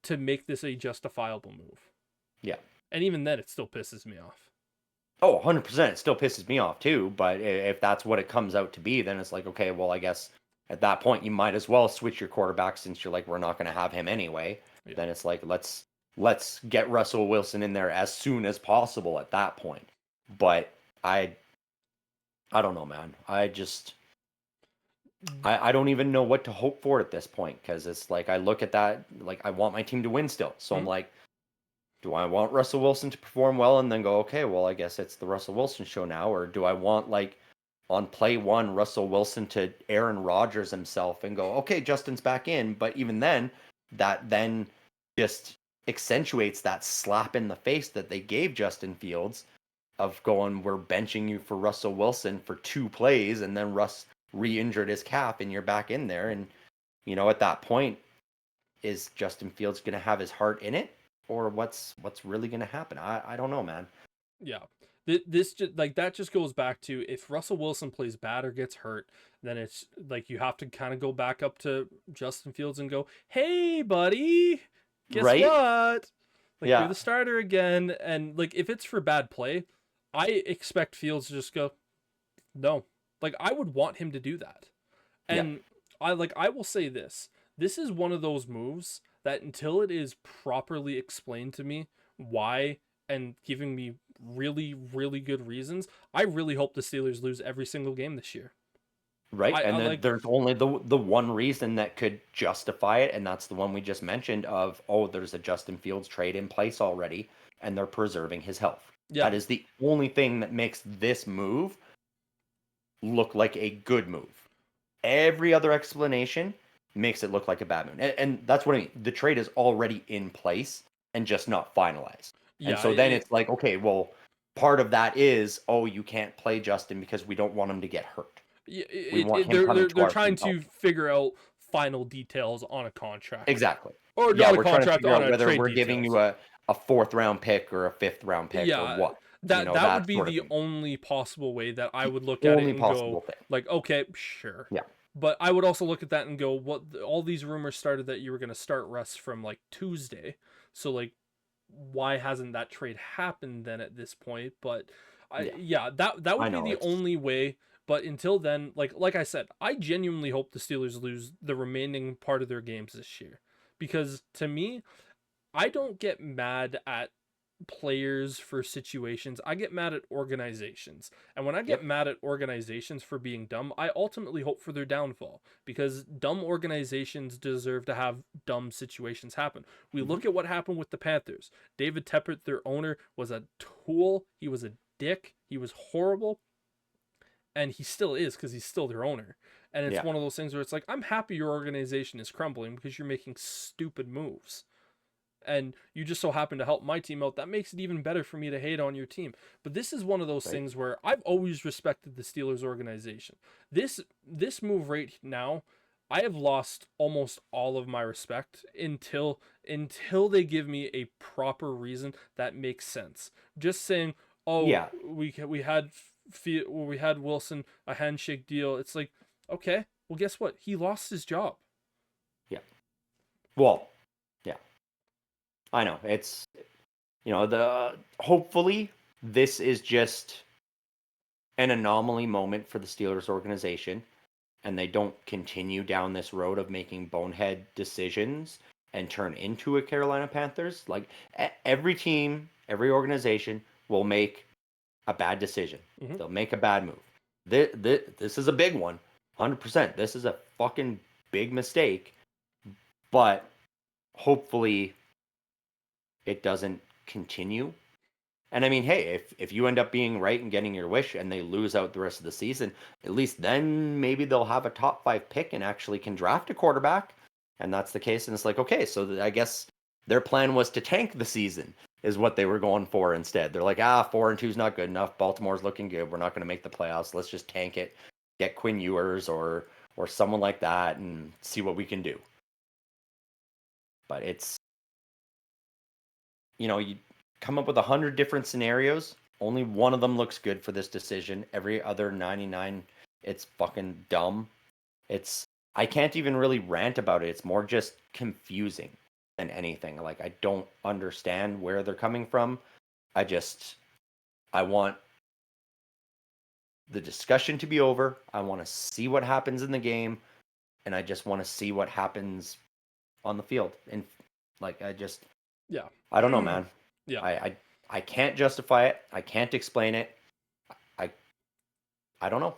[SPEAKER 4] to make this a justifiable move.
[SPEAKER 3] Yeah.
[SPEAKER 4] And even then, it still pisses me off.
[SPEAKER 3] Oh, 100%. It still pisses me off too. But if that's what it comes out to be, then it's like, okay, well, I guess at that point you might as well switch your quarterback since you're like, we're not going to have him anyway.
[SPEAKER 4] Yeah.
[SPEAKER 3] Then it's like, let's get Russell Wilson in there as soon as possible at that point. But I don't know, man. I don't even know what to hope for at this point, because it's like I look at that, like I want my team to win still. So I'm like, do I want Russell Wilson to perform well and then go, okay, well, I guess it's the Russell Wilson show now? Or do I want, like, on play one, Russell Wilson to Aaron Rodgers himself and go, okay, Justin's back in? But even then, that then just accentuates that slap in the face that they gave Justin Fields of going, we're benching you for Russell Wilson for 2 plays, and then Russ re-injured his calf and you're back in there. And, at that point, is Justin Fields going to have his heart in it? Or what's really going to happen? I don't know, man.
[SPEAKER 4] Yeah. This just like that just goes back to, if Russell Wilson plays bad or gets hurt, then it's like you have to kind of go back up to Justin Fields and go, "Hey, buddy, guess
[SPEAKER 3] Right?
[SPEAKER 4] what? Like,
[SPEAKER 3] Yeah.
[SPEAKER 4] you're the starter again." And like, if it's for bad play, I expect Fields to just go, "No." Like, I would want him to do that. And I will say this. This is one of those moves that, until it is properly explained to me why, and giving me really, really good reasons, I really hope the Steelers lose every single game this year.
[SPEAKER 3] Right.
[SPEAKER 4] I
[SPEAKER 3] And then
[SPEAKER 4] like,
[SPEAKER 3] there's only the one reason that could justify it, and that's the one we just mentioned of, oh, there's a Justin Fields trade in place already, and they're preserving his health.
[SPEAKER 4] yeah,
[SPEAKER 3] That is the only thing that makes this move look like a good move. Every other explanation makes it look like a bad move. And that's what I mean. The trade is already in place and just not finalized. And
[SPEAKER 4] yeah.
[SPEAKER 3] so then it's like, okay, well, part of that is, oh, you can't play Justin because we don't want him to get hurt. We want him coming to
[SPEAKER 4] They're
[SPEAKER 3] our
[SPEAKER 4] trying
[SPEAKER 3] team
[SPEAKER 4] to
[SPEAKER 3] healthy.
[SPEAKER 4] figure out final details on a contract.
[SPEAKER 3] Exactly.
[SPEAKER 4] Or
[SPEAKER 3] Yeah,
[SPEAKER 4] not a
[SPEAKER 3] we're trying to
[SPEAKER 4] contract,
[SPEAKER 3] figure
[SPEAKER 4] on
[SPEAKER 3] out
[SPEAKER 4] a
[SPEAKER 3] whether
[SPEAKER 4] trade
[SPEAKER 3] we're giving
[SPEAKER 4] details.
[SPEAKER 3] you a 4th-round pick or a 5th-round pick or
[SPEAKER 4] Yeah,
[SPEAKER 3] what.
[SPEAKER 4] that would be
[SPEAKER 3] sort of
[SPEAKER 4] the
[SPEAKER 3] thing.
[SPEAKER 4] only possible way that I
[SPEAKER 3] The
[SPEAKER 4] would look at it
[SPEAKER 3] only
[SPEAKER 4] and
[SPEAKER 3] possible
[SPEAKER 4] go,
[SPEAKER 3] thing.
[SPEAKER 4] like, okay, sure.
[SPEAKER 3] Yeah.
[SPEAKER 4] But I would also look at that and go, what, all these rumors started that you were going to start Russ from like Tuesday. So like, why hasn't that trade happened then at this point? But that would be the only way. But until then, like I said, I genuinely hope the Steelers lose the remaining part of their games this year. Because to me, I don't get mad at players for situations. I get mad at organizations. And when I get mad at organizations for being dumb, I ultimately hope for their downfall, because dumb organizations deserve to have dumb situations happen. We look at what happened with the Panthers. David Tepper, their owner, was a tool. He was a dick. He was horrible. And he still is, because he's still their owner. And it's one of those things where it's like, I'm happy your organization is crumbling because you're making stupid moves. And you just so happen to help my team out. That makes it even better for me to hate on your team. But this is one of those things where I've always respected the Steelers organization. This move right now, I have lost almost all of my respect until they give me a proper reason that makes sense. Just saying, oh, we had Wilson, a handshake deal. It's like, okay, well, guess what? He lost his job.
[SPEAKER 3] Yeah. Well, yeah. I know. It's, hopefully this is just an anomaly moment for the Steelers organization, and they don't continue down this road of making bonehead decisions and turn into a Carolina Panthers, like every team, every organization will make a bad decision.
[SPEAKER 4] Mm-hmm.
[SPEAKER 3] They'll make a bad move. This is a big one, 100%. This is a fucking big mistake, but hopefully it doesn't continue. And I mean, hey, if you end up being right and getting your wish and they lose out the rest of the season, at least then maybe they'll have a top 5 pick and actually can draft a quarterback. And that's the case. And it's like, okay, so I guess their plan was to tank the season is what they were going for instead. They're like, 4-2 is not good enough. Baltimore's looking good. We're not going to make the playoffs. Let's just tank it, get Quinn Ewers or someone like that and see what we can do. But it's, you come up with 100 different scenarios. Only one of them looks good for this decision. Every other 99, it's fucking dumb. I can't even really rant about it. It's more just confusing than anything. Like, I don't understand where they're coming from. I want the discussion to be over. I want to see what happens in the game, and I just want to see what happens on the field. And like,
[SPEAKER 4] Yeah.
[SPEAKER 3] I don't know, man.
[SPEAKER 4] Yeah.
[SPEAKER 3] I can't justify it. I can't explain it. I don't know.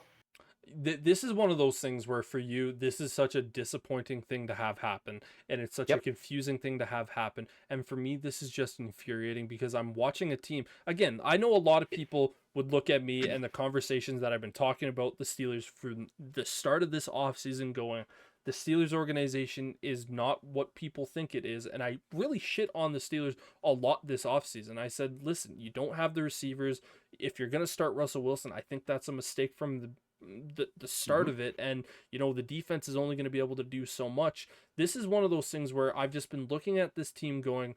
[SPEAKER 4] This is one of those things where for you, this is such a disappointing thing to have happen, and it's such a confusing thing to have happen. And for me, this is just infuriating because I'm watching a team. Again, I know a lot of people would look at me and the conversations that I've been talking about the Steelers from the start of this offseason going, the Steelers organization is not what people think it is. And I really shit on the Steelers a lot this offseason. I said, listen, you don't have the receivers. If you're going to start Russell Wilson, I think that's a mistake from the start of it. And the defense is only going to be able to do so much. This is one of those things where I've just been looking at this team going,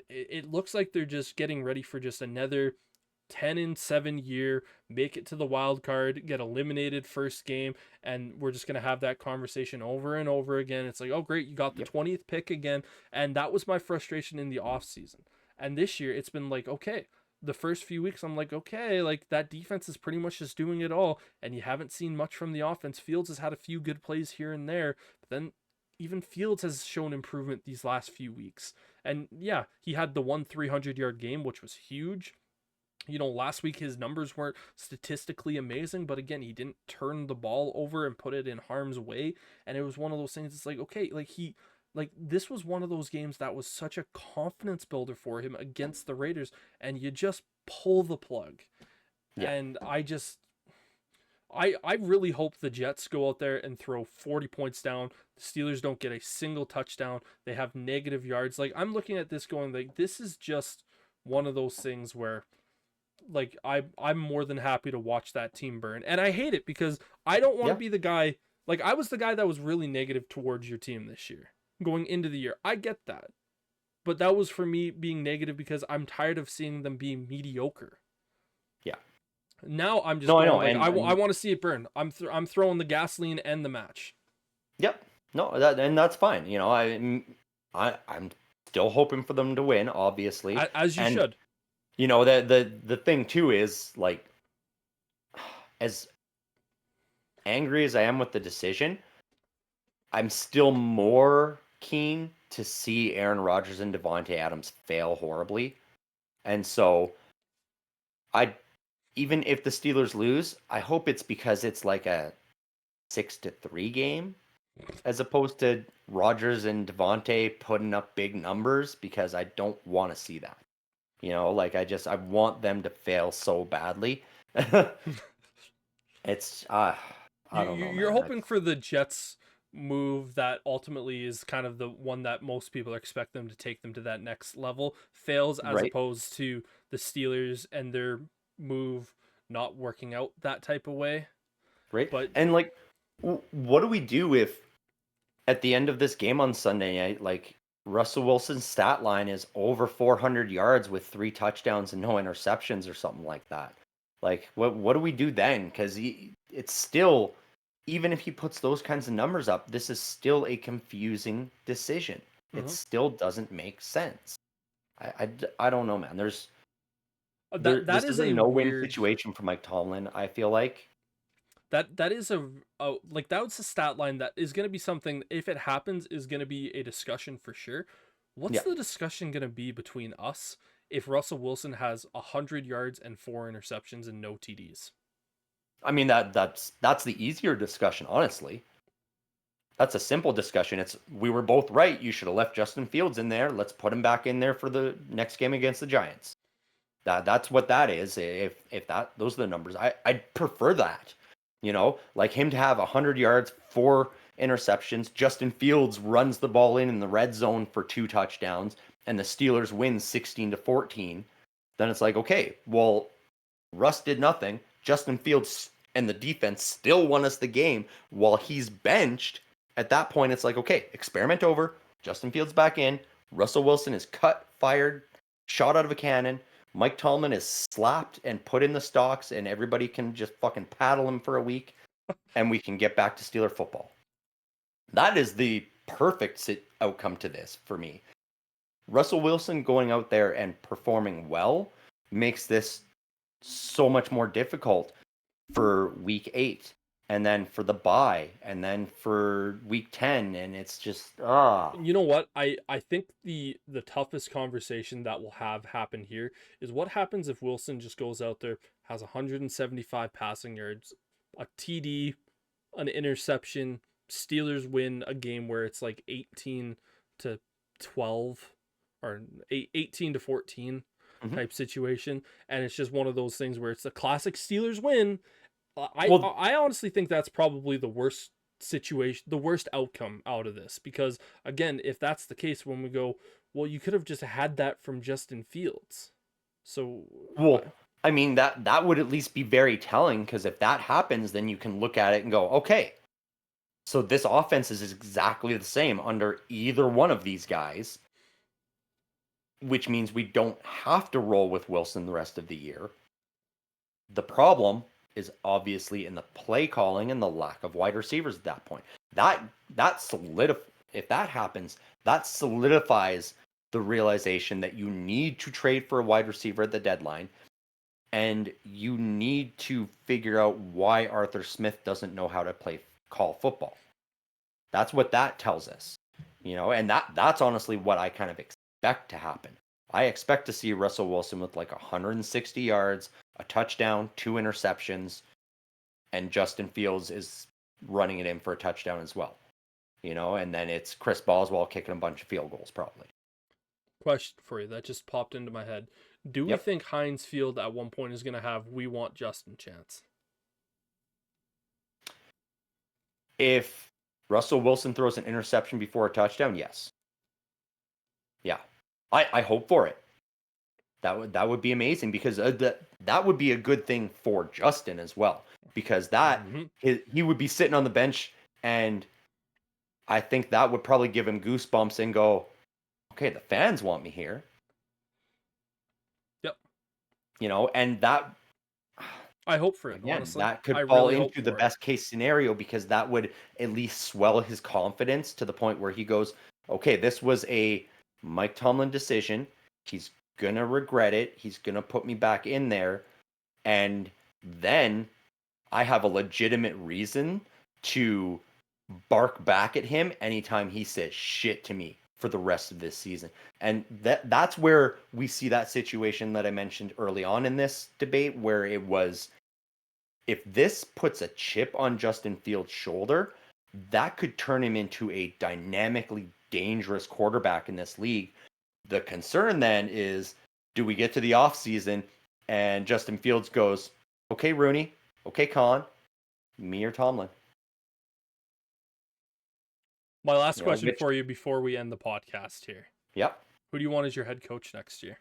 [SPEAKER 4] it looks like they're just getting ready for just another 10-7 year, make it to the wild card, get eliminated first game, and we're just going to have that conversation over and over again. It's like, oh great, you got the 20th pick again. And that was my frustration in the offseason. And this year it's been like, okay, the first few weeks I'm like, okay, like that defense is pretty much just doing it all, and you haven't seen much from the offense. Fields has had a few good plays here and there, but then even Fields has shown improvement these last few weeks. And yeah, he had the 300-yard game, which was huge. Last week his numbers weren't statistically amazing, but again, he didn't turn the ball over and put it in harm's way. And it was one of those things, it's like, okay, this was one of those games that was such a confidence builder for him against the Raiders, and you just pull the plug. Yeah. And I really hope the Jets go out there and throw 40 points down. The Steelers don't get a single touchdown. They have negative yards. Like, I'm looking at this going, like, this is just one of those things where, like, I'm more than happy to watch that team burn. And I hate it because I don't want to be the guy. Like, I was the guy that was really negative towards your team this year, going into the year. I get that. But that was for me being negative because I'm tired of seeing them being mediocre.
[SPEAKER 3] Yeah.
[SPEAKER 4] Now I'm just going, like, I want to see it burn. I'm throwing the gasoline and the match.
[SPEAKER 3] Yep. No, and that's fine. I'm still hoping for them to win, obviously.
[SPEAKER 4] As you should.
[SPEAKER 3] The thing too is, like, as angry as I am with the decision, I'm still more keen to see Aaron Rodgers and Devontae Adams fail horribly. And so even if the Steelers lose, I hope it's because it's like a 6-3 game as opposed to Rodgers and Devontae putting up big numbers, because I don't want to see that. I want them to fail so badly. It's I don't know.
[SPEAKER 4] You're hoping for the Jets move that ultimately is kind of the one that most people expect them to take them to that next level fails, as opposed to the Steelers and their move not working out that type of way.
[SPEAKER 3] Right.
[SPEAKER 4] But
[SPEAKER 3] and like, what do we do if at the end of this game on Sunday night, like, Russell Wilson's stat line is over 400 yards with 3 touchdowns and no interceptions or something like that? Like, what do we do then? Because it's still, even if he puts those kinds of numbers up, this is still a confusing decision. It still doesn't make sense. I don't know, man. This is a no-win situation for Mike Tomlin, I feel like.
[SPEAKER 4] That is a like that was a stat line that is going to be something, if it happens, is going to be a discussion for sure. What's
[SPEAKER 3] Yeah.
[SPEAKER 4] the discussion going to be between us if Russell Wilson has 100 yards and 4 interceptions and no TDs?
[SPEAKER 3] I mean that's the easier discussion, honestly. That's a simple discussion. It's we were both right. You should have left Justin Fields in there. Let's put him back in there for the next game against the Giants. That's what that is. If that those are the numbers, I'd prefer that. You know, like him to have 100 yards, 4 interceptions. Justin Fields runs the ball in the red zone for 2 touchdowns, and the Steelers win 16-14. Then it's like, okay, well, Russ did nothing. Justin Fields and the defense still won us the game while he's benched. At that point, it's like, okay, experiment over. Justin Fields back in. Russell Wilson is cut, fired, shot out of a cannon. Mike Tomlin is slapped and put in the stocks, and everybody can just fucking paddle him for a week, and we can get back to Steeler football. That is the perfect outcome to this for me. Russell Wilson going out there and performing well makes this so much more difficult for week 8 and then for the bye and then for week 10, and it's just
[SPEAKER 4] You know what? I think the toughest conversation that will have happen here is what happens if Wilson just goes out there, has 175 passing yards, a TD, an interception, Steelers win a game where it's like 18-12 or 18-14
[SPEAKER 3] Mhm.
[SPEAKER 4] type situation, and it's just one of those things where it's a classic Steelers win. I
[SPEAKER 3] Well,
[SPEAKER 4] I honestly think that's probably the worst situation, the worst outcome out of this, because again, if that's the case, when we go, well, you could have just had that from Justin Fields. So
[SPEAKER 3] well, I mean that would at least be very telling, because if that happens, then you can look at it and go, okay, so this offense is exactly the same under either one of these guys, which means we don't have to roll with Wilson the rest of the year. The problem is obviously in the play calling and the lack of wide receivers at that point. If that happens, that solidifies the realization that you need to trade for a wide receiver at the deadline, and you need to figure out why Arthur Smith doesn't know how to call football. That's what that tells us. And that's honestly what I kind of expect to happen. I expect to see Russell Wilson with like 160 yards, a touchdown, 2 interceptions, and Justin Fields is running it in for a touchdown as well. And then it's Chris Boswell kicking a bunch of field goals probably.
[SPEAKER 4] question for you that just popped into my head: do we
[SPEAKER 3] Yep.
[SPEAKER 4] think Heinz Field at one point is going to have "We Want Justin" chants?
[SPEAKER 3] If Russell Wilson throws an interception before a touchdown, yes. Yeah. I hope for it. That would be amazing, because that would be a good thing for Justin as well, because
[SPEAKER 4] Mhm.
[SPEAKER 3] he would be sitting on the bench, and I think that would probably give him goosebumps and go, okay, the fans want me here.
[SPEAKER 4] Yep.
[SPEAKER 3] And that,
[SPEAKER 4] I hope for it,
[SPEAKER 3] again,
[SPEAKER 4] honestly.
[SPEAKER 3] that could
[SPEAKER 4] I
[SPEAKER 3] fall
[SPEAKER 4] really hope
[SPEAKER 3] into the
[SPEAKER 4] for it.
[SPEAKER 3] best case scenario, because that would at least swell his confidence to the point where he goes, okay, this was a Mike Tomlin decision. He's gonna regret it. He's gonna put me back in there, and then I have a legitimate reason to bark back at him anytime he says shit to me for the rest of this season. And that's where we see that situation that I mentioned early on in this debate, where it was, if this puts a chip on Justin Fields' shoulder, that could turn him into a dynamically dangerous quarterback in this league. The concern then is, do we get to the offseason and Justin Fields goes, okay, Rooney, okay, Khan, me or Tomlin?
[SPEAKER 4] My last
[SPEAKER 3] You know,
[SPEAKER 4] question
[SPEAKER 3] which,
[SPEAKER 4] for you before we end the podcast here:
[SPEAKER 3] yep,
[SPEAKER 4] who do you want as your head coach next year?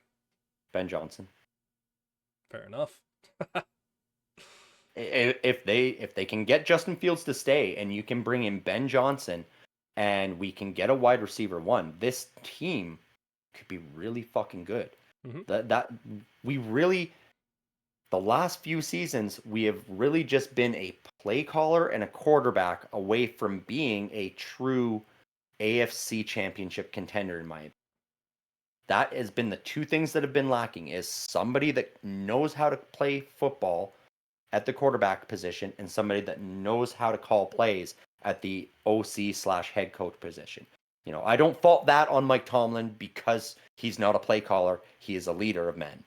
[SPEAKER 3] Ben Johnson.
[SPEAKER 4] Fair enough.
[SPEAKER 3] If they can get Justin Fields to stay, and you can bring in Ben Johnson, and we can get a wide receiver one, this team could be really fucking good.
[SPEAKER 4] Mhm.
[SPEAKER 3] That we really, the last few seasons, we have really just been a play caller and a quarterback away from being a true AFC championship contender, in my opinion. That has been the two things that have been lacking, is somebody that knows how to play football at the quarterback position and somebody that knows how to call plays at the OC/head coach position. I don't fault that on Mike Tomlin because he's not a play caller. He is a leader of men.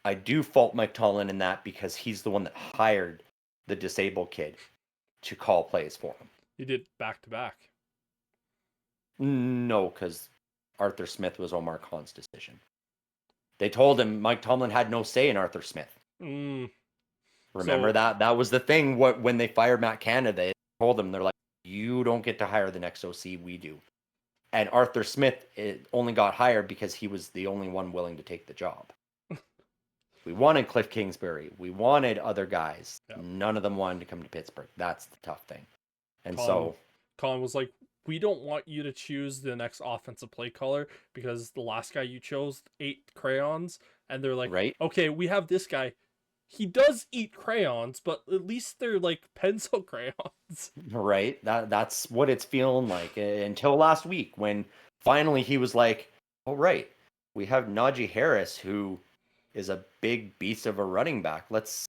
[SPEAKER 3] I do fault Mike Tomlin in that because he's the one that hired the disabled kid to call plays for him.
[SPEAKER 4] He did back to back.
[SPEAKER 3] No, because Arthur Smith was Omar Khan's decision. They told him Mike Tomlin had no say in Arthur Smith. Remember that? That was the thing. When they fired Matt Canada, they told him, they're like, you don't get to hire the next OC, we do. And Arthur Smith only got hired because he was the only one willing to take the job. We wanted Cliff Kingsbury. We wanted other guys. Yep. None of them wanted to come to Pittsburgh. That's the tough thing. And
[SPEAKER 4] Colin was like, we don't want you to choose the next offensive play caller because the last guy you chose ate crayons. And they're like,
[SPEAKER 3] right?
[SPEAKER 4] Okay, we have this guy. He does eat crayons, but at least they're like pencil crayons.
[SPEAKER 3] Right. That's what it's feeling like until last week when finally he was like, all right, we have Najee Harris, who is a big beast of a running back. Let's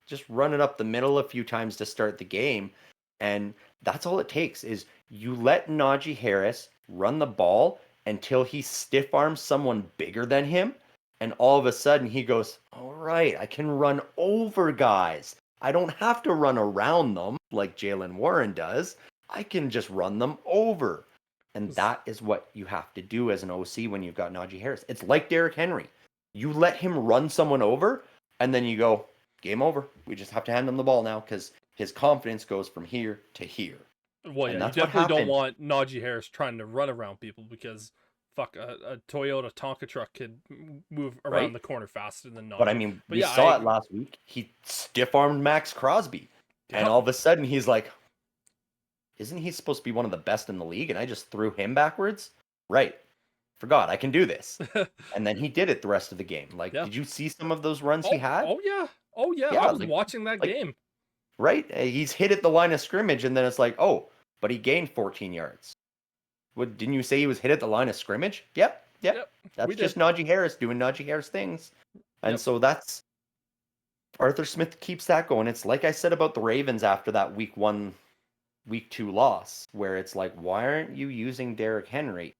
[SPEAKER 3] just run it up the middle a few times to start the game. And that's all it takes is you let Najee Harris run the ball until he stiff arms someone bigger than him. And all of a sudden he goes, all right, I can run over guys. I don't have to run around them like Jaylen Warren does. I can just run them over. And that is what you have to do as an OC when you've got Najee Harris. It's like Derrick Henry. You let him run someone over, and then you go, game over. We just have to hand him the ball now because his confidence goes from here to here.
[SPEAKER 4] Well, yeah, you definitely don't want Najee Harris trying to run around people because a Toyota Tonka truck could move around the corner faster than Najee.
[SPEAKER 3] But I mean, we saw it last week. He stiff-armed Max Crosby. Yeah. And all of a sudden he's like, isn't he supposed to be one of the best in the league? And I just threw him backwards? Right. Forgot, I can do this. And then he did it the rest of the game. Like, did you see some of those runs he had?
[SPEAKER 4] Oh, yeah. Oh, yeah. I was watching that game.
[SPEAKER 3] Right? He's hit at the line of scrimmage, and then it's like, oh, but he gained 14 yards. What, didn't you say he was hit at the line of scrimmage? Yep. That's just Najee Harris doing Najee Harris things. And so that's... Arthur Smith keeps that going. It's like I said about the Ravens after that week 2 loss, where it's like, why aren't you using Derrick Henry?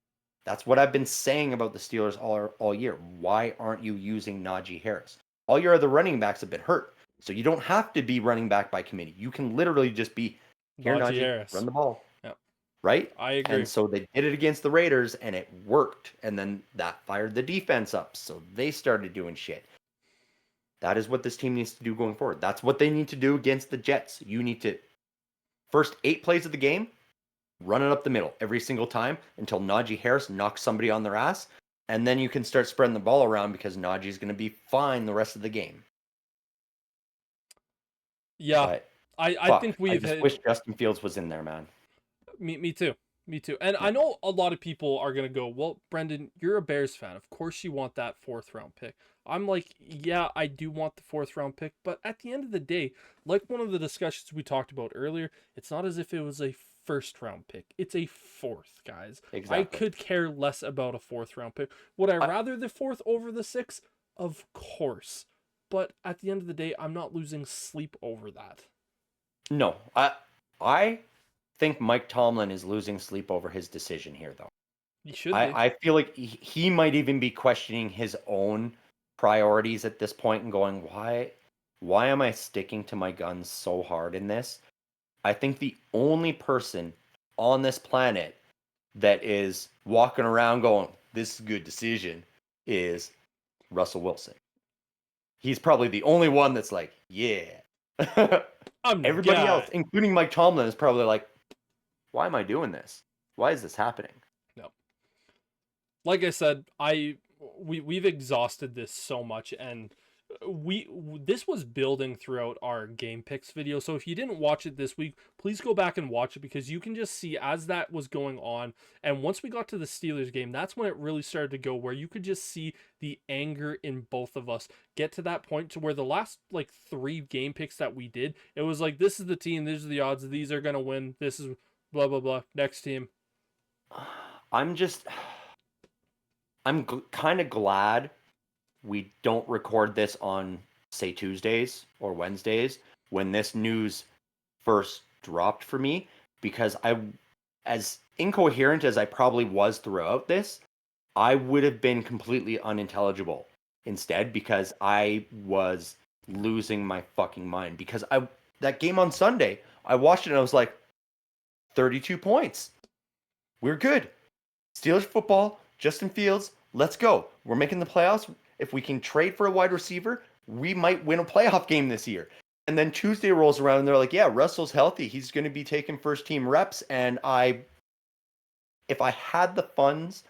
[SPEAKER 3] That's what I've been saying about the Steelers all year. Why aren't you using Najee Harris? All your other running backs have been hurt. So you don't have to be running back by committee. You can literally just be, here, Najee Harris. Run the ball. Yep. Right?
[SPEAKER 4] I agree.
[SPEAKER 3] And so they did it against the Raiders, and it worked. And then that fired the defense up. So they started doing shit. That is what this team needs to do going forward. That's what they need to do against the Jets. You need to, first 8 plays of the game, run it up the middle every single time until Najee Harris knocks somebody on their ass. And then you can start spreading the ball around because Najee's going to be fine the rest of the game.
[SPEAKER 4] Yeah,
[SPEAKER 3] but,
[SPEAKER 4] I think
[SPEAKER 3] I just wish Justin Fields was in there, man.
[SPEAKER 4] Me too. And I know a lot of people are going to go, well, Brendan, you're a Bears fan. Of course you want that 4th round pick. I'm like, yeah, I do want the 4th round pick. But at the end of the day, like one of the discussions we talked about earlier, it's not as if it was a 1st round pick. It's a 4th, guys. Exactly. I could care less about a 4th round pick. Would I rather the 4th over the 6th? Of course. But at the end of the day, I'm not losing sleep over that.
[SPEAKER 3] No, I think Mike Tomlin is losing sleep over his decision here, though.
[SPEAKER 4] He should be.
[SPEAKER 3] I feel like he might even be questioning his own priorities at this point and going, why am I sticking to my guns so hard in this? I think the only person on this planet that is walking around going, this is a good decision, is Russell Wilson. He's probably the only one that's like, yeah. Everybody else, including Mike Tomlin, is probably like, why am I doing this? Why is this happening?
[SPEAKER 4] No. Like I said, we've exhausted this so much, and this was building throughout our game picks video. So if you didn't watch it this week, please go back and watch it because you can just see as that was going on. And once we got to the Steelers game, that's when it really started to go where you could just see the anger in both of us get to that point to where the last 3 game picks that we did, it was like, this is the team, these are the odds, these are going to win, this is blah, blah, blah, next team.
[SPEAKER 3] I'm kind of glad we don't record this on say Tuesdays or Wednesdays when this news first dropped for me, because as incoherent as I probably was throughout this, I would have been completely unintelligible instead, because I was losing my fucking mind. Because that game on Sunday, I watched it and I was like, 32 points. We're good. Steelers football, Justin Fields, let's go. We're making the playoffs. If we can trade for a wide receiver, we might win a playoff game this year. And then Tuesday rolls around and they're like, yeah, Russell's healthy. He's going to be taking first team reps. And if I had the funds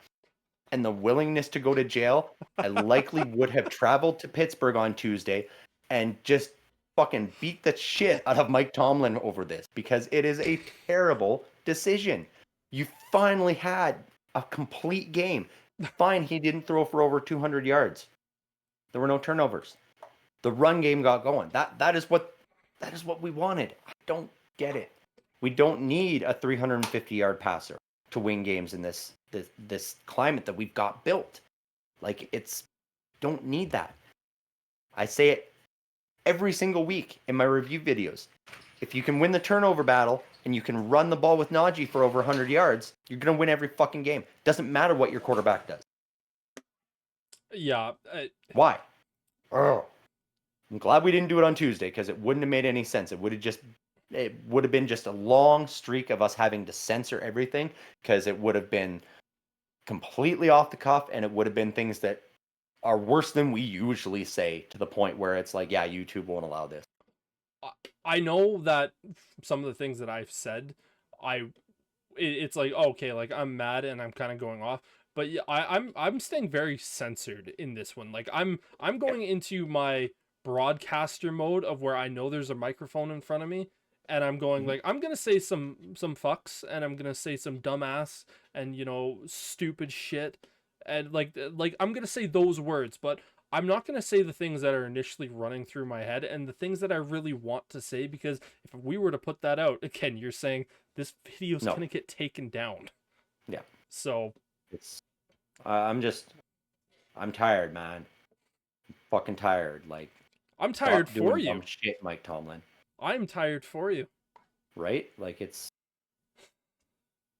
[SPEAKER 3] and the willingness to go to jail, I likely would have traveled to Pittsburgh on Tuesday and just fucking beat the shit out of Mike Tomlin over this, because it is a terrible decision. You finally had a complete game. Fine, he didn't throw for over 200 yards. There were no turnovers. The run game got going. That is what we wanted. I don't get it. We don't need a 350-yard passer to win games in this climate that we've got built. Like, don't need that. I say it every single week in my review videos. If you can win the turnover battle and you can run the ball with Najee for over 100 yards, you're going to win every fucking game. Doesn't matter what your quarterback does.
[SPEAKER 4] Yeah.
[SPEAKER 3] Why? Oh. I'm glad we didn't do it on Tuesday, because it wouldn't have made any sense. It would have been just a long streak of us having to censor everything, because it would have been completely off the cuff, and it would have been things that are worse than we usually say, to the point where it's like, yeah, YouTube won't allow this.
[SPEAKER 4] I know that some of the things that I've said, it's like, okay, like I'm mad and I'm kind of going off, but yeah, I'm staying very censored in this one. Like I'm going into my broadcaster mode of where I know there's a microphone in front of me, and I'm going like, I'm gonna say some fucks, and I'm gonna say some dumbass and stupid shit, and like I'm gonna say those words, but I'm not going to say the things that are initially running through my head and the things that I really want to say, because if we were to put that out, again, you're saying this video's going to get taken down.
[SPEAKER 3] Yeah.
[SPEAKER 4] So
[SPEAKER 3] I'm tired, man. I'm fucking tired. Like,
[SPEAKER 4] I'm tired for you.
[SPEAKER 3] Dumb shit, Mike Tomlin.
[SPEAKER 4] I'm tired for you.
[SPEAKER 3] Right? Like,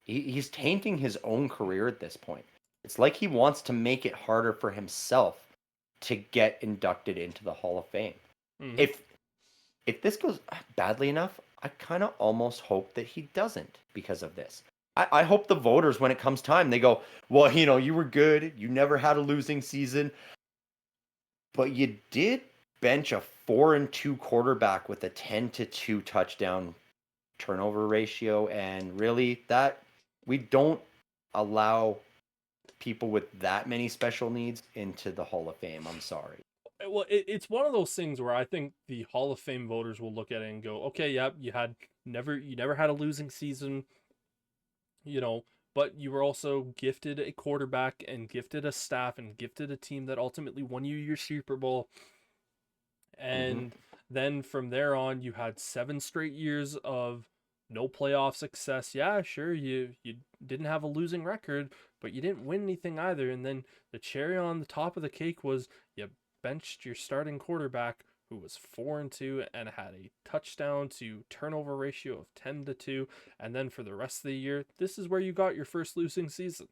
[SPEAKER 3] he's tainting his own career at this point. It's like he wants to make it harder for himself to get inducted into the Hall of Fame. Mm-hmm. If this goes badly enough, I kind of almost hope that he doesn't, because of this. I hope the voters, when it comes time, they go, well, you were good. You never had a losing season. But you did bench a 4-2 quarterback with a 10-2 touchdown turnover ratio. And really, that we don't allow people with that many special needs into the Hall of Fame. I'm sorry.
[SPEAKER 4] Well, it's one of those things where I think the Hall of Fame voters will look at it and go, okay, yeah, you never had a losing season, but you were also gifted a quarterback and gifted a staff and gifted a team that ultimately won you your Super Bowl. And then from there on, you had 7 straight years of no playoff success. Yeah, sure, you didn't have a losing record, but you didn't win anything either. And then the cherry on the top of the cake was you benched your starting quarterback, who was 4-2 and had a touchdown to turnover ratio of 10-2. And then for the rest of the year, this is where you got your first losing season.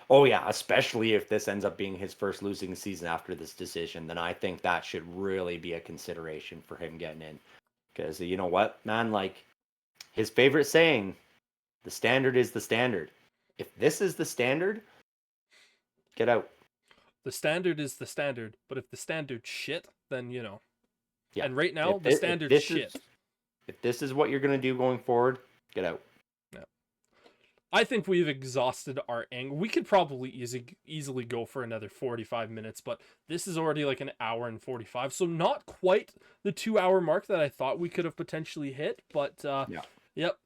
[SPEAKER 3] Oh yeah, especially if this ends up being his first losing season after this decision, then I think that should really be a consideration for him getting in. Because you know what, man, like his favorite saying, the standard is the standard. If this is the standard, get out.
[SPEAKER 4] The standard is the standard, but if the standard's shit, then Yeah. And right now,
[SPEAKER 3] the
[SPEAKER 4] standard's shit.
[SPEAKER 3] If this is what you're going to do going forward, get out.
[SPEAKER 4] Yeah. I think we've exhausted our anger. We could probably easily go for another 45 minutes, but this is already like an hour and 45, so not quite the 2-hour mark that I thought we could have potentially hit, but yep.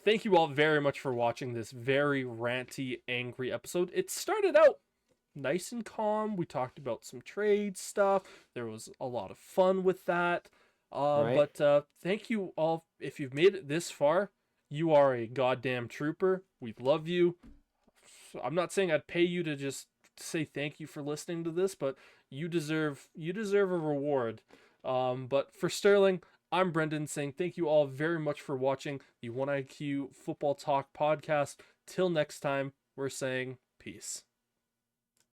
[SPEAKER 4] Thank you all very much for watching this very ranty, angry episode. It started out nice and calm. We talked about some trade stuff. There was a lot of fun with that.
[SPEAKER 3] Right.
[SPEAKER 4] But thank you all. If you've made it this far, you are a goddamn trooper. We love you. I'm not saying I'd pay you to just say thank you for listening to this, but you deserve a reward. But for Sterling, I'm Brendan saying thank you all very much for watching the OneIQ Football Talk podcast. Till next time, we're saying peace.